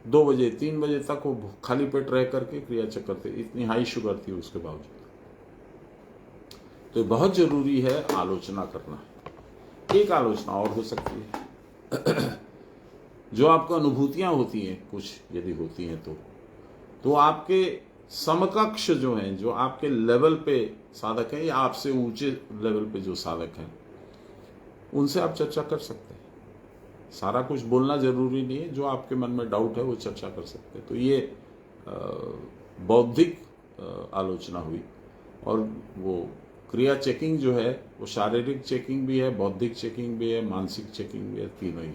2 बजे 3 बजे तक वो खाली पेट रह करके क्रिया चेक करते। इतनी हाई शुगर थी उसके बावजूद। तो बहुत जरूरी है आलोचना करना। एक आलोचना और हो सकती है जो आपको अनुभूतियां होती हैं, कुछ यदि होती हैं तो आपके समकक्ष जो हैं, जो आपके लेवल पे साधक हैं या आपसे ऊंचे लेवल पे जो साधक हैं, उनसे आप चर्चा कर सकते हैं। सारा कुछ बोलना जरूरी नहीं है, जो आपके मन में डाउट है वो चर्चा कर सकते हैं। तो ये बौद्धिक आलोचना हुई। और वो क्रिया चेकिंग जो है वो शारीरिक चेकिंग भी है, बौद्धिक चेकिंग भी है, मानसिक चेकिंग भी है, तीनों ही।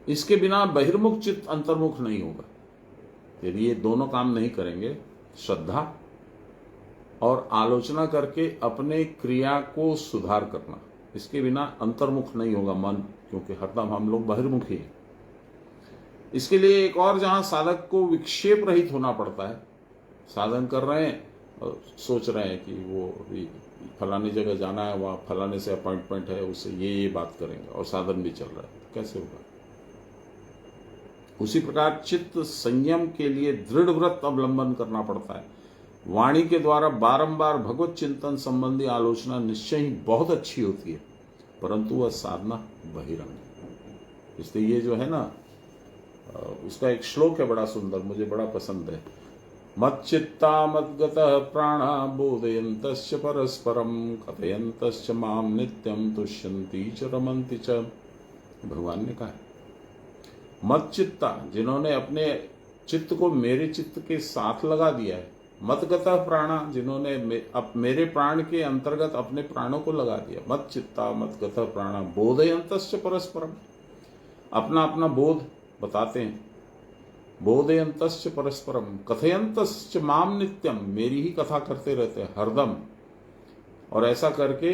इसके बिना बहिर्मुख चित्त अंतर्मुख नहीं होगा। यदि ये दोनों काम नहीं करेंगे, श्रद्धा और आलोचना करके अपने क्रिया को सुधार करना, इसके बिना अंतर्मुख नहीं होगा मन, क्योंकि हरदम हम लोग बहिर्मुखी हैं। इसके लिए एक और जहां साधक को विक्षेप रहित होना पड़ता है। साधन कर रहे हैं और सोच रहे हैं कि वो अभी फलानी जगह जाना है, वहां फलाने से अपॉइंटमेंट है, उससे ये बात करेंगे, और साधन भी चल रहा है, तो कैसे होगा? उसी प्रकार चित्त संयम के लिए दृढ़ व्रत अवलंबन करना पड़ता है। वाणी के द्वारा बारंबार भगवत चिंतन संबंधी आलोचना निश्चय ही बहुत अच्छी होती है, परंतु वह साधना बहिरंग है। इसलिए ये जो है ना, उसका एक श्लोक है बड़ा सुंदर, मुझे बड़ा पसंद है। मच्चित्ता मद्गतः प्राणा बोधयन्तश्च परस्परम कथयन्तश्च माम नित्यम तुष्यन्ति च रमन्ति च। भगवान ने कहा है मच्चित्ता, जिन्होंने अपने चित्त को मेरे चित्त के साथ लगा दिया है। मद्गतः प्राणा, जिन्होंने मेरे प्राण के अंतर्गत अपने प्राणों को लगा दिया। मच्चित्ता मद्गतः प्राणा बोधयन्तश्च परस्परम, अपना अपना बोध बताते हैं। बोधयंतश्च परस्परम कथयंतश्च माम नित्यम, मेरी ही कथा करते रहते हैं हरदम, और ऐसा करके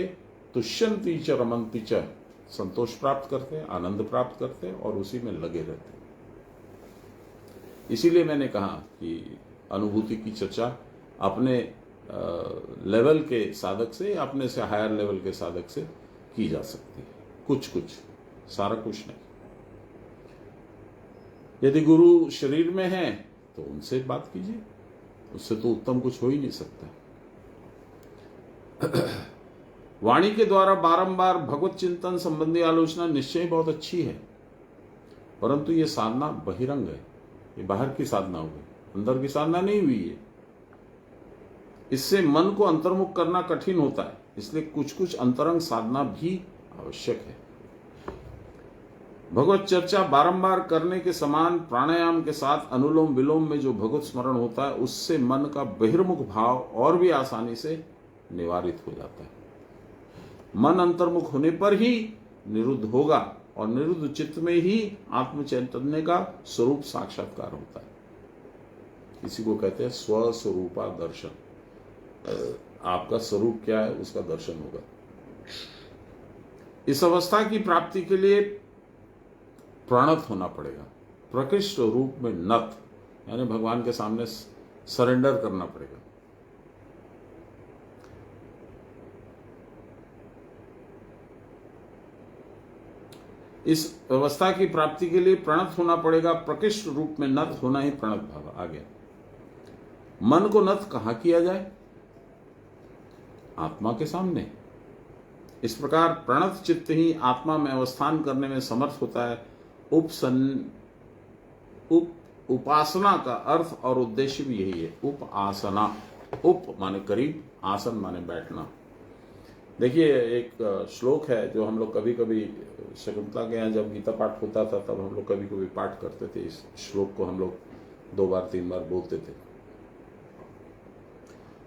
तुष्यंती च रमंती च, संतोष प्राप्त करते हैं, आनंद प्राप्त करते हैं और उसी में लगे रहते हैं। इसीलिए मैंने कहा कि अनुभूति की चर्चा अपने लेवल के साधक से, अपने से हायर लेवल के साधक से की जा सकती है, कुछ कुछ, सारा कुछ नहीं। यदि गुरु शरीर में है तो उनसे बात कीजिए, उससे तो उत्तम कुछ हो ही नहीं सकता। वाणी के द्वारा बारंबार भगवत चिंतन संबंधी आलोचना निश्चय बहुत अच्छी है, परंतु ये साधना बहिरंग है, ये बाहर की साधना हो गई, अंदर की साधना नहीं हुई है। इससे मन को अंतर्मुख करना कठिन होता है, इसलिए कुछ कुछ अंतरंग साधना भी आवश्यक है। भगवत चर्चा बारंबार करने के समान प्राणायाम के साथ अनुलोम विलोम में जो भगवत स्मरण होता है, उससे मन का बहिर्मुख भाव और भी आसानी से निवारित हो जाता है। मन अंतर्मुख होने पर ही निरुद्ध होगा, और निरुद्ध चित्त में ही आत्म चैतन्य का स्वरूप साक्षात्कार होता है। इसी को कहते हैं स्वस्वरूपा दर्शन। आपका स्वरूप क्या है उसका दर्शन होगा। इस अवस्था की प्राप्ति के लिए प्रणत होना पड़ेगा, प्रकृष्ट रूप में नत, यानी भगवान के सामने सरेंडर करना पड़ेगा। इस अवस्था की प्राप्ति के लिए प्रणत होना पड़ेगा, प्रकृष्ट रूप में नत होना ही प्रणत भाव आ गया। मन को नत कहां किया जाए? आत्मा के सामने। इस प्रकार प्रणत चित्त ही आत्मा में अवस्थान करने में समर्थ होता है। उपासना का अर्थ और उद्देश्य भी यही है, उपासना। उप माने करीब, आसन माने बैठना। देखिए, एक श्लोक है जो हम लोग कभी कभी शकुंतला के यहाँ जब गीता पाठ होता था तब हम लोग कभी कभी पाठ करते थे। इस श्लोक को हम लोग 2 बार 3 बार बोलते थे।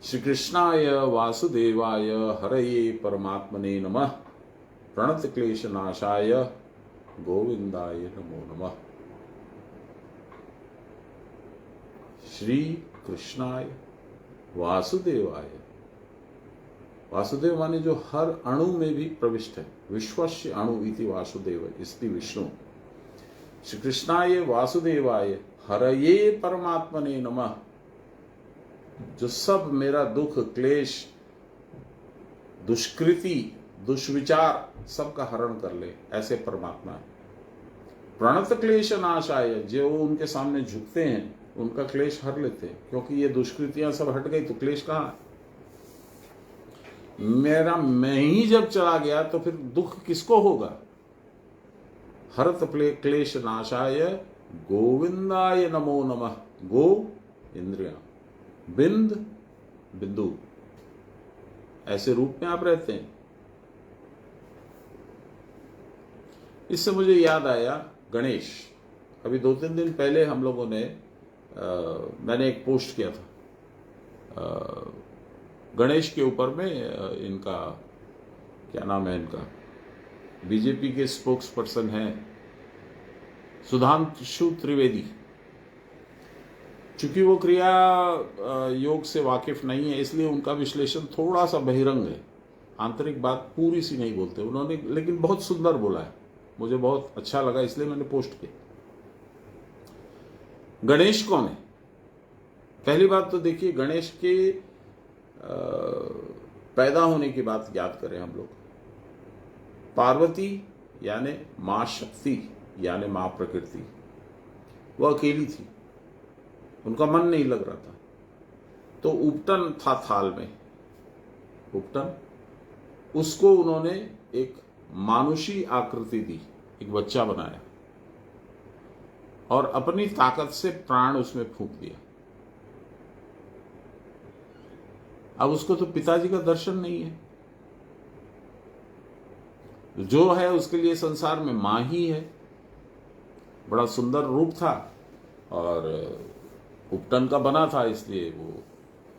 श्री कृष्णाय वासुदेवाय हरये परमात्मने नमः, प्रणत क्लेश नाशाय गोविंदाय नमो नमः। श्री कृष्णाय वासुदेवाय, वासुदेव माने जो हर अणु में भी प्रविष्ट है, विश्वस्य अणु इति वासुदेव, इसलिए विष्णु। श्री कृष्णाय वासुदेवाय हरये परमात्मने नमः, जो सब मेरा दुख क्लेश दुष्कृति दुष्विचार सबका हरण कर ले, ऐसे परमात्मा है। प्रणत क्लेश नाशाय, जो उनके सामने झुकते हैं उनका क्लेश हर लेते हैं, क्योंकि ये दुष्कृतियां सब हट गई तो क्लेश कहां? मेरा मैं ही जब चला गया तो फिर दुख किसको होगा? हरत क्लेश नाशाय गोविंदाय नमो नमः। गो इंद्रियां, बिंद बिंदु, ऐसे रूप में आप रहते हैं। इससे मुझे याद आया गणेश। अभी 2-3 दिन पहले हम लोगों ने मैंने एक पोस्ट किया था गणेश के ऊपर में। इनका क्या नाम है, इनका बीजेपी के स्पोक्स पर्सन है सुधांशु त्रिवेदी। चूंकि वो क्रिया योग से वाकिफ नहीं है, इसलिए उनका विश्लेषण थोड़ा सा बहिरंग है, आंतरिक बात पूरी सी नहीं बोलते उन्होंने, लेकिन बहुत सुंदर बोला है, मुझे बहुत अच्छा लगा, इसलिए मैंने पोस्ट किया। गणेश कौन है? पहली बात तो देखिए, गणेश के पैदा होने की बात याद करें हम लोग। पार्वती यानी मां शक्ति, यानी मां प्रकृति, वह अकेली थी, उनका मन नहीं लग रहा था, तो उपटन था थाल में, उपटन, उसको उन्होंने एक मानुषी आकृति दी, एक बच्चा बनाया और अपनी ताकत से प्राण उसमें फूंक दिया। अब उसको तो पिताजी का दर्शन नहीं है, जो है उसके लिए संसार में मां ही है। बड़ा सुंदर रूप था और उपटन का बना था, इसलिए वो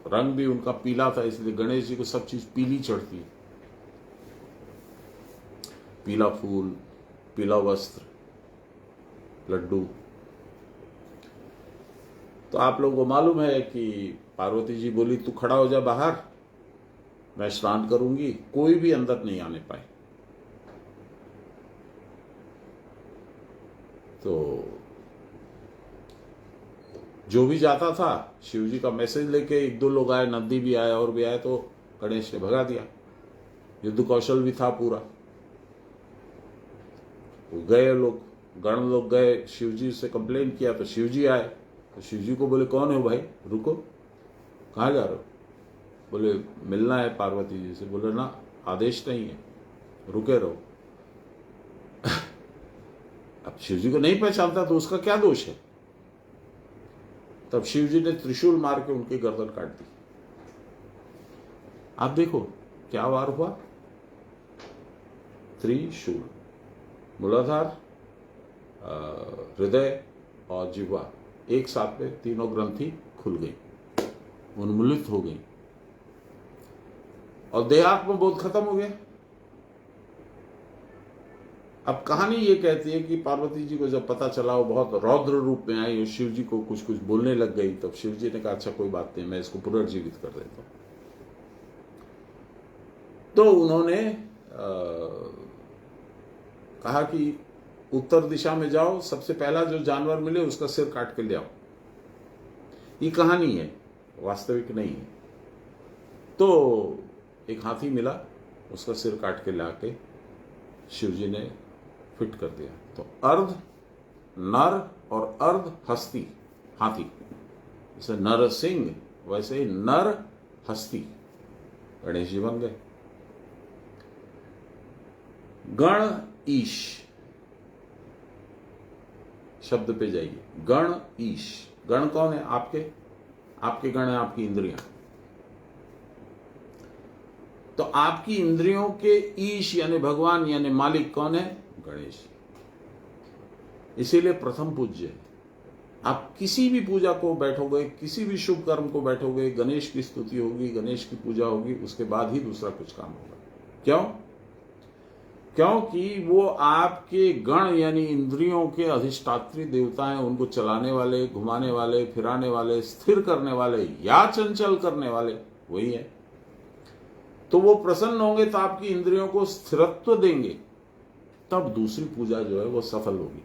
रंग भी उनका पीला था, इसलिए गणेश जी को सब चीज पीली चढ़ती, पीला फूल, पीला वस्त्र, लड्डू। तो आप लोगों को मालूम है कि पार्वती जी बोली तू खड़ा हो जा बाहर, मैं स्नान करूंगी, कोई भी अंदर नहीं आने पाए। तो जो भी जाता था शिव जी का मैसेज लेके, एक दो लोग आए, नंदी भी आए और भी आए, तो गणेश ने भगा दिया। युद्ध कौशल भी था पूरा। वो गए लोग, गण लोग गए, शिव जी से कंप्लेन किया तो शिव जी आए। तो शिव जी को बोले कौन हो भाई, रुको, कहाँ जा रहे हो? बोले मिलना है पार्वती जी से। बोले ना, आदेश नहीं है, रुके रहो। अब शिव जी को नहीं पहचानता तो उसका क्या दोष है? तब शिव जी ने त्रिशूल मार के उनकी गर्दन काट दी। आप देखो क्या वार हुआ, त्रिशूल, मूलाधार, हृदय और जिह्वा एक साथ में तीनों ग्रंथि खुल गई, उन्मूलित हो गई और देहात्म बोध खत्म हो गया। अब कहानी ये कहती है कि पार्वती जी को जब पता चला, वो बहुत रौद्र रूप में आई और शिव जी को कुछ कुछ बोलने लग गई। तब शिव जी ने कहा अच्छा कोई बात नहीं, मैं इसको पुनर्जीवित कर देता हूं। तो उन्होंने कहा कि उत्तर दिशा में जाओ, सबसे पहला जो जानवर मिले उसका सिर काट के ले आओ। ये कहानी है, वास्तविक नहीं है। तो एक हाथी मिला, उसका सिर काट के लाके शिव जी ने फिट कर दिया। तो अर्ध नर और अर्ध हस्ती हाथी, जैसे नर सिंह वैसे ही नर हस्ती गणेश जी बन गए। गण ईश शब्द पे जाइए, गण ईश। गण कौन है? आपके गण है आपकी इंद्रियां। तो आपकी इंद्रियों के ईश यानी भगवान यानी मालिक कौन है? गणेश। इसीलिए प्रथम पूज्य है। आप किसी भी पूजा को बैठोगे, किसी भी शुभ कर्म को बैठोगे, गणेश की स्तुति होगी, गणेश की पूजा होगी, उसके बाद ही दूसरा कुछ काम होगा। क्यों? क्योंकि वो आपके गण यानी इंद्रियों के अधिष्ठात्री देवता हैं। उनको चलाने वाले, घुमाने वाले, फिराने वाले, स्थिर करने वाले या चंचल करने वाले वही है। तो वो प्रसन्न होंगे तो आपकी इंद्रियों को स्थिरत्व देंगे, तब दूसरी पूजा जो है वो सफल होगी।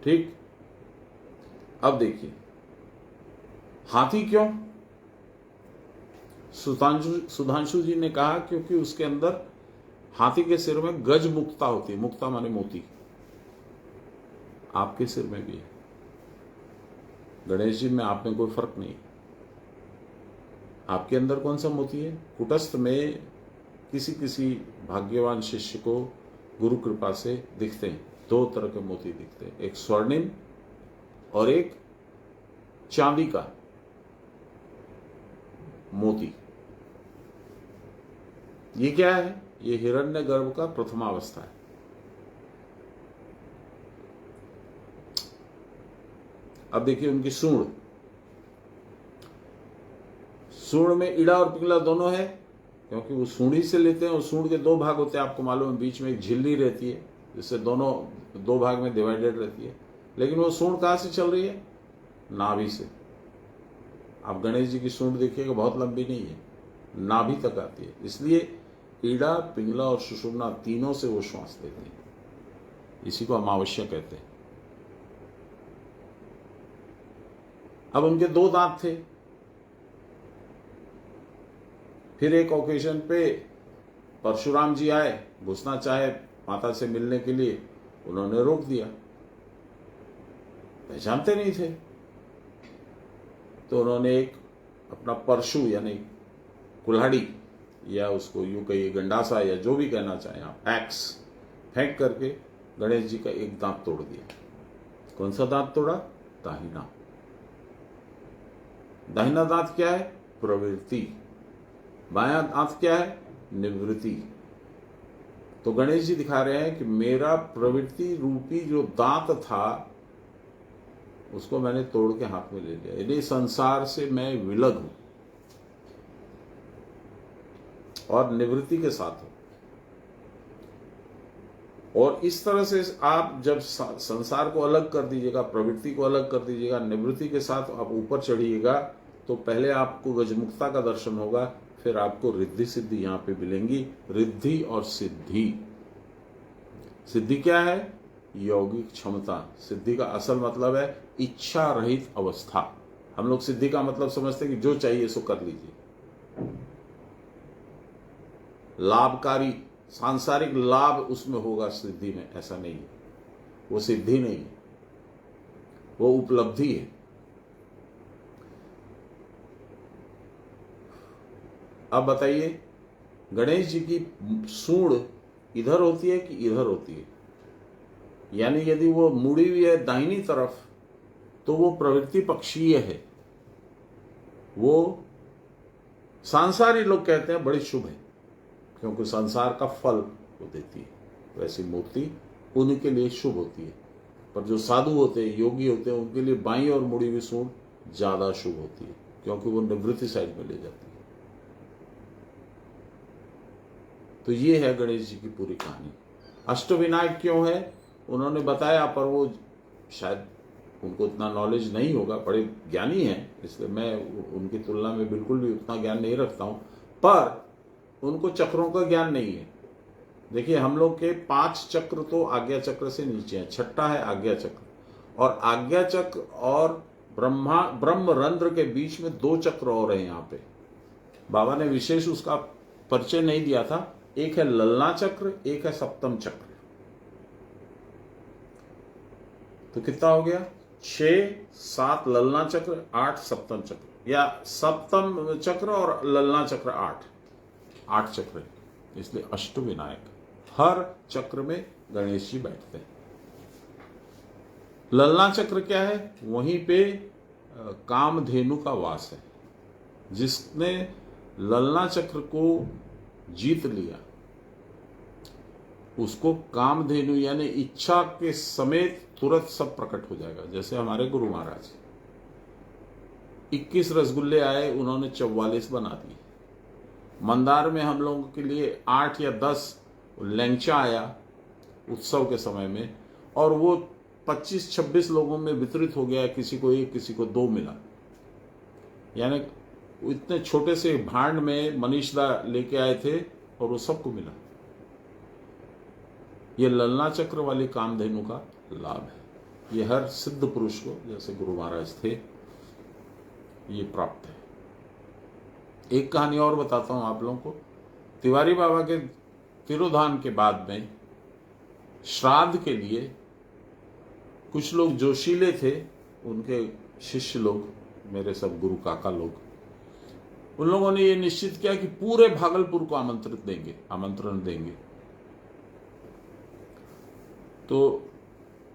ठीक। अब देखिए हाथी क्यों? सुधांशु जी ने कहा क्योंकि उसके अंदर हाथी के सिर में गज मुक्ता होती है। मुक्ता माने मोती। आपके सिर में भी है, गणेश जी में आप में कोई फर्क नहीं। आपके अंदर कौन सा मोती है? कुटस्थ में किसी किसी भाग्यवान शिष्य को गुरु कृपा से दिखते हैं, दो तरह के मोती दिखते हैं, एक स्वर्णिम और एक चांदी का मोती। ये क्या है? ये हिरण्यगर्भ का प्रथमावस्था है। अब देखिए उनकी सूंड में इड़ा और पिंगला दोनों है, क्योंकि वो सूंड ही से लेते हैं। और सूंड के दो भाग होते हैं, आपको मालूम है। बीच में एक झिल्ली रहती है, जिससे दोनों दो भाग में डिवाइडेड रहती है। लेकिन वो सूंड कहां से चल रही है? नाभि से। आप गणेश जी की सूंड देखिएगा, बहुत लंबी नहीं है, नाभि तक आती है। इसलिए ईड़ा, पिंगला और सुषुम्ना तीनों से वो श्वास लेते हैं। इसी को अमावस्या कहते हैं। अब उनके दो दांत थे। फिर एक ओकेजन पे परशुराम जी आए, घुसना चाहे माता से मिलने के लिए, उन्होंने रोक दिया। पहचानते नहीं थे तो उन्होंने एक अपना परशु यानी कुल्हाड़ी, या उसको यूं कहिए गंडासा, या जो भी कहना चाहें आप, एक्स फेंक करके गणेश जी का एक दांत तोड़ दिया। कौन सा दांत तोड़ा? दाहिना। दाहिना दांत क्या है? प्रवृत्ति। बायां दांत क्या है? निवृत्ति। तो गणेश जी दिखा रहे हैं कि मेरा प्रवृत्ति रूपी जो दांत था उसको मैंने तोड़ के हाथ में ले लिया, यानी संसार से मैं विलग हूं और निवृत्ति के साथ हूं। और इस तरह से आप जब संसार को अलग कर दीजिएगा, प्रवृत्ति को अलग कर दीजिएगा, निवृत्ति के साथ आप ऊपर चढ़िएगा, तो पहले आपको गजमुक्ता का दर्शन होगा, फिर आपको रिद्धि सिद्धि यहां पे मिलेंगी। रिद्धि और सिद्धि, सिद्धि क्या है? यौगिक क्षमता। सिद्धि का असल मतलब है इच्छा रहित अवस्था। हम लोग सिद्धि का मतलब समझते हैं कि जो चाहिए सो कर लीजिए, लाभकारी सांसारिक लाभ उसमें होगा सिद्धि में। ऐसा नहीं है, वो सिद्धि नहीं है, वो उपलब्धि है। अब बताइए, गणेश जी की सूंड इधर होती है कि इधर होती है? यानी यदि वो मुड़ी हुई है दाहिनी तरफ तो वो प्रवृत्ति पक्षीय है, वो सांसारी लोग कहते हैं बड़ी शुभ है, क्योंकि संसार का फल वो देती है। वैसी मूर्ति उनके लिए शुभ होती है, पर जो साधु होते हैं, योगी होते हैं, उनके लिए बाईं और मुड़ी हुई सूंड ज्यादा शुभ होती है, क्योंकि वो निवृत्ति साइड में ले जाती है। तो ये है गणेश जी की पूरी कहानी। अष्टविनायक क्यों है उन्होंने बताया, पर वो शायद उनको उतना नॉलेज नहीं होगा, बड़े ज्ञानी हैं, इसलिए मैं उनकी तुलना में बिल्कुल भी उतना ज्ञान नहीं रखता हूं, पर उनको चक्रों का ज्ञान नहीं है। देखिए, हम लोग के 5 चक्र तो आज्ञा चक्र से नीचे हैं, छठा है आज्ञा चक्र, और आज्ञा चक्र और ब्रह्मरंध्र के बीच में 2 चक्र और हैं। यहाँ पे बाबा ने विशेष उसका परिचय नहीं दिया था। एक है ललना चक्र, एक है सप्तम चक्र। तो कितना हो गया? 6, 7 ललना चक्र, 8 सप्तम चक्र, या सप्तम चक्र और ललना चक्र 8 चक्र, इसलिए अष्टविनायक। हर चक्र में गणेश जी बैठते हैं। ललना चक्र क्या है? वहीं पे कामधेनु का वास है। जिसने ललना चक्र को जीत लिया उसको कामधेनु यानी इच्छा के समेत तुरंत सब प्रकट हो जाएगा। जैसे हमारे गुरु महाराज 21 रसगुल्ले आए, उन्होंने 44 बना दिए। मंदार में हम लोगों के लिए 8 या 10 लैंचा आया उत्सव के समय में, और वो 25-26 लोगों में वितरित हो गया। किसी को 1, किसी को 2 मिला। यानी इतने छोटे से भांड में मनीष दा लेके आए थे और वो सबको मिला। ये ललना चक्र वाली कामधेनु का लाभ है। ये हर सिद्ध पुरुष को, जैसे गुरु महाराज थे, ये प्राप्त है। एक कहानी और बताता हूं आप लोगों को। तिवारी बाबा के तिरोधान के बाद में श्राद्ध के लिए कुछ लोग जोशीले थे, उनके शिष्य लोग, मेरे सब गुरु काका लोग, उन लोगों ने ये निश्चित किया कि पूरे भागलपुर को आमंत्रण देंगे। तो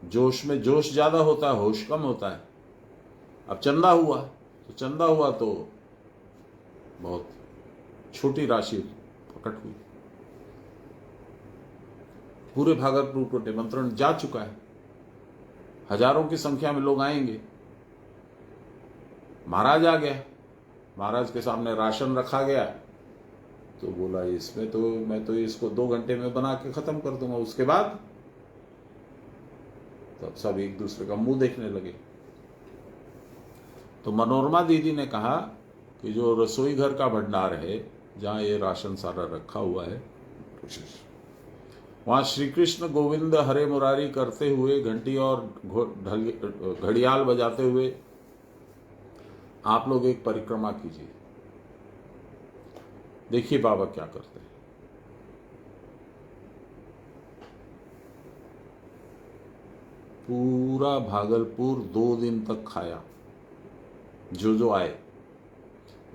जोश में जोश ज्यादा होता है, होश कम होता है। अब चंदा हुआ तो बहुत छोटी राशि प्रकट हुई। पूरे भागलपुर को निमंत्रण जा चुका है, हजारों की संख्या में लोग आएंगे। महाराज आ गया, महाराज के सामने राशन रखा गया, तो बोला इसमें तो मैं तो इसको 2 घंटे में बना के खत्म कर दूंगा। उसके बाद तब सब एक दूसरे का मुंह देखने लगे। तो मनोरमा दीदी ने कहा कि जो रसोई घर का भंडार है, जहां ये राशन सारा रखा हुआ है, वहां श्री कृष्ण गोविंद हरे मुरारी करते हुए, घंटी और घड़ियाल बजाते हुए आप लोग एक परिक्रमा कीजिए। देखिए बाबा क्या करते हैं। पूरा भागलपुर 2 दिन तक खाया, जो आए।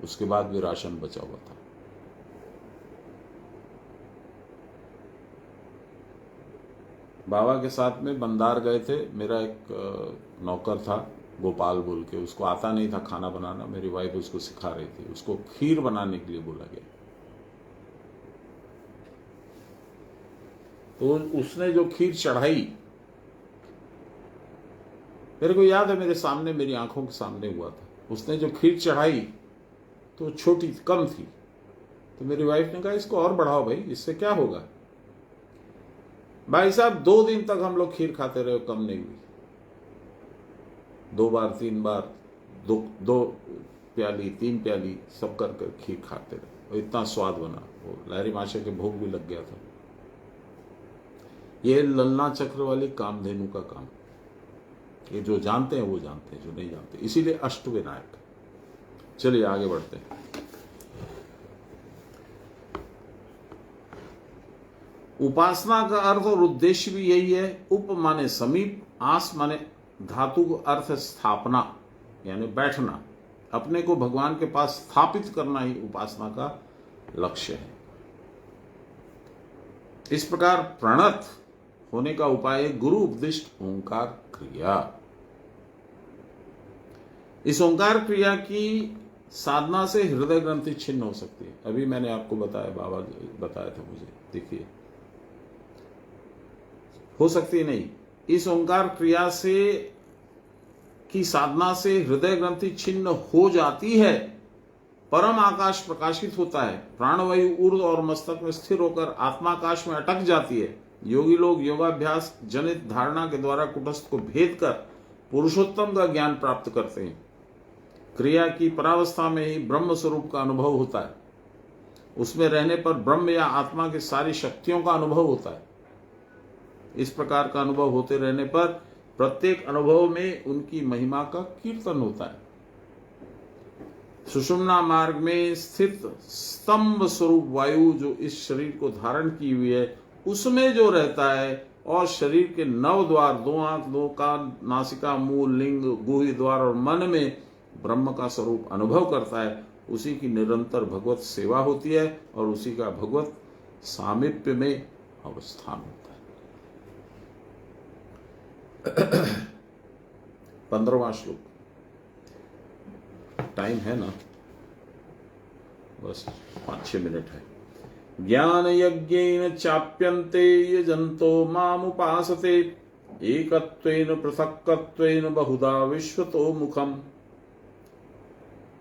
उसके बाद भी राशन बचा हुआ था। बाबा के साथ में बंदार गए थे। मेरा एक नौकर था गोपाल बोल के, उसको आता नहीं था खाना बनाना, मेरी वाइफ उसको सिखा रही थी। उसको खीर बनाने के लिए बोला गया, तो उसने जो खीर चढ़ाई, मेरे को याद है, मेरे सामने, मेरी आंखों के सामने हुआ था। उसने जो खीर चढ़ाई तो छोटी कम थी, तो मेरी वाइफ ने कहा इसको और बढ़ाओ भाई, इससे क्या होगा। भाई साहब 2 दिन तक हम लोग खीर खाते रहे, कम नहीं हुई। 2 बार 3 बार 2 प्याली 3 प्याली सब कर कर खीर खाते रहे, और इतना स्वाद बना, वो लहरी माशा के भोग भी लग गया था। ये ललना चक्र वाली कामधेनु का काम, ये जो जानते हैं वो जानते हैं, जो नहीं जानते, इसीलिए अष्टविनायक। चलिए आगे बढ़ते हैं। उपासना का अर्थ और उद्देश्य भी यही है। उप माने समीप, आस माने धातु को अर्थ स्थापना, यानी बैठना, अपने को भगवान के पास स्थापित करना ही उपासना का लक्ष्य है। इस प्रकार प्रणत होने का उपाय है गुरु उपदिष्ट ओंकार क्रिया। इस ओंकार क्रिया की साधना से हृदय ग्रंथि छिन्न हो सकती है। अभी मैंने आपको बताया, बाबा बताया था मुझे, देखिए हो सकती नहीं। इस ओंकार क्रिया से की साधना से हृदय ग्रंथि छिन्न हो जाती है, परम आकाश प्रकाशित होता है, प्राणवायु ऊर्ध्व और मस्तक में स्थिर होकर आत्माकाश में अटक जाती है। योगी लोग योगाभ्यास जनित धारणा के द्वारा कुटस्थ को भेद कर पुरुषोत्तम का ज्ञान प्राप्त करते हैं। क्रिया की परावस्था में ही ब्रह्म स्वरूप का अनुभव होता है। उसमें रहने पर ब्रह्म या आत्मा की सारी शक्तियों का अनुभव होता है। इस प्रकार का अनुभव होते रहने पर प्रत्येक अनुभव में उनकी महिमा का कीर्तन होता है। सुषुम्ना मार्ग में स्थित स्तंभ स्वरूप वायु जो इस शरीर को धारण की हुई है, उसमें जो रहता है और शरीर के 9 द्वार, 2 आंख, 2 कान, नासिका, मूल, लिंग, गुही द्वार और मन में ब्रह्म का स्वरूप अनुभव करता है, उसी की निरंतर भगवत सेवा होती है और उसी का भगवत सामीप्य में अवस्थान होता है। 15वां श्लोक, टाइम है ना, बस 5-6 मिनट है। ज्ञान यज्ञेन चाप्यन्ते यजन्तो मामुपासते एकत्वेन पृथक्त्वेन बहुधा विश्वतो मुखम।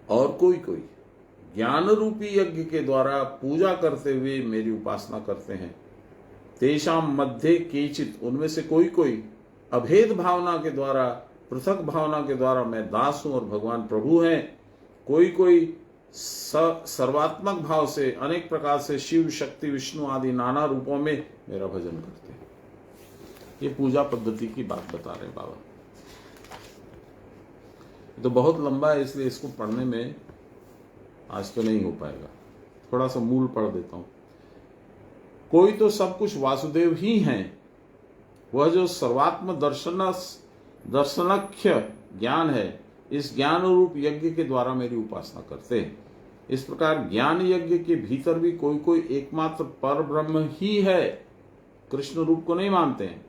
और कोई ज्ञान रूपी यज्ञ के द्वारा पूजा करते हुए मेरी उपासना करते हैं। तेषाम मध्ये केचित, उनमें से कोई अभेद भावना के द्वारा, पृथक भावना के द्वारा मैं दास हूं और भगवान प्रभु हैं। कोई सर्वात्मक भाव से अनेक प्रकार से शिव, शक्ति, विष्णु आदि नाना रूपों में मेरा भजन करते हैं। ये पूजा पद्धति की बात बता रहे हैं बाबा। तो बहुत लंबा है, इसलिए इसको पढ़ने में आज तो नहीं हो पाएगा। थोड़ा सा मूल पढ़ देता हूं। कोई तो सब कुछ वासुदेव ही हैं, वह जो सर्वात्म दर्शनख्य ज्ञान है, इस ज्ञान रूप यज्ञ के द्वारा मेरी उपासना करते हैं। इस प्रकार ज्ञान यज्ञ के भीतर भी कोई एकमात्र पर ब्रह्म ही है, कृष्ण रूप को नहीं मानते हैं।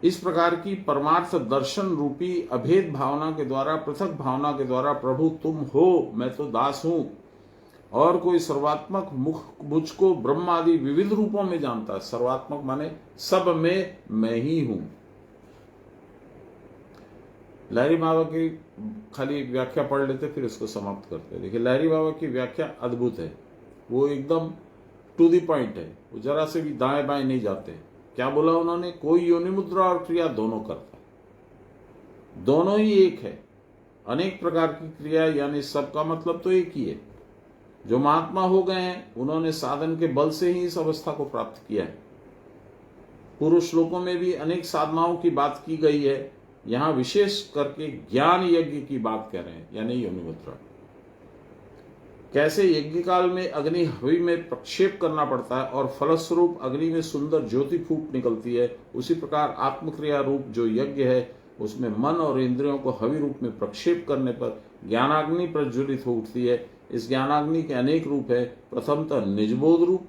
इस प्रकार की परमार्थ दर्शन रूपी अभेद भावना के द्वारा, पृथक भावना के द्वारा प्रभु तुम हो, मैं तो दास हूं, और कोई सर्वात्मक मुझको ब्रह्म आदि विविध रूपों में जानता है। सर्वात्मक माने सब में मैं ही हूं। लहरी बाबा की खाली व्याख्या पढ़ लेते, फिर इसको समाप्त करते। देखिए लहरी बाबा की व्याख्या अद्भुत है, वो एकदम टू द पॉइंट है, वो जरा से भी दाएं बाएं नहीं जाते। क्या बोला उन्होंने? कोई योनि मुद्रा और क्रिया दोनों करता है, दोनों ही एक है। अनेक प्रकार की क्रिया, यानी सबका मतलब तो एक ही है। जो महात्मा हो गए हैं उन्होंने साधन के बल से ही इस अवस्था को प्राप्त किया है। पूर्व श्लोकों में भी अनेक साधनाओं की बात की गई है, यहां विशेष करके ज्ञान यज्ञ की बात कर रहे हैं, यानी योनि मुद्रा। कैसे यज्ञ काल में अग्नि हवि में प्रक्षेप करना पड़ता है और फलस्वरूप अग्नि में सुंदर ज्योति फूट निकलती है, उसी प्रकार आत्मक्रिया रूप जो यज्ञ है उसमें मन और इंद्रियों को हवि रूप में प्रक्षेप करने पर ज्ञानाग्नि प्रज्वलित हो उठती है। इस ज्ञानाग्नि के अनेक रूप है। प्रथमतः निजबोध रूप,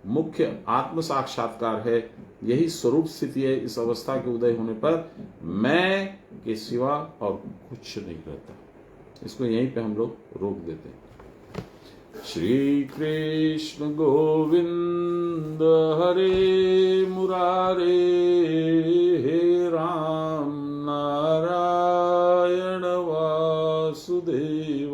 मुख्य आत्म साक्षात्कार है, यही स्वरूप स्थिति है। इस अवस्था के उदय होने पर मैं के सिवा और कुछ नहीं रहता। इसको यहीं पे हम लोग रोक देते हैं। श्री कृष्ण गोविंद हरे मुरारे, हे राम नारायण वासुदेव,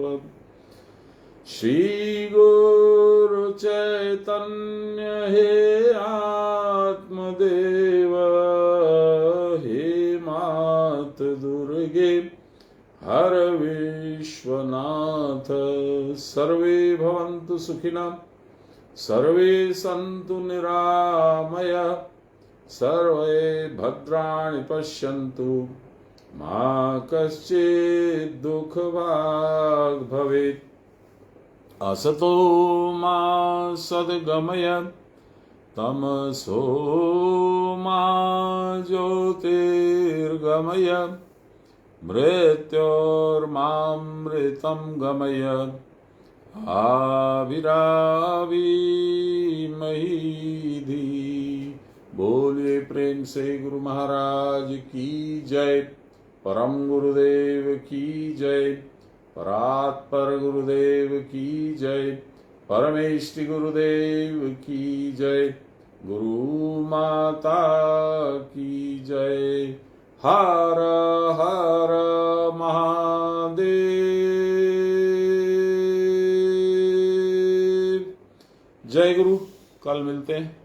श्री गुरु चैतन्य हे दुर्गे हर विश्वनाथ। सर्वे भवन्तु सुखिनः, सर्वे सन्तु निरामय, सर्वे भद्राणि पश्यन्तु, मा कश्चित् दुःखभाग् भवेत्। असतो मा सद्गमय, तमसो मा ज्योतिर्गमय, मृत्योर्मामृतं गमय, आविराविमहीधि। बोलिए प्रेम से गुरु महाराज की जय, परम गुरुदेव की जय, परात्पर गुरुदेव की जय, परमेष्टि गुरुदेव की जय, गुरु माता की जय। हर हर महादेव। जय गुरु। कल मिलते हैं।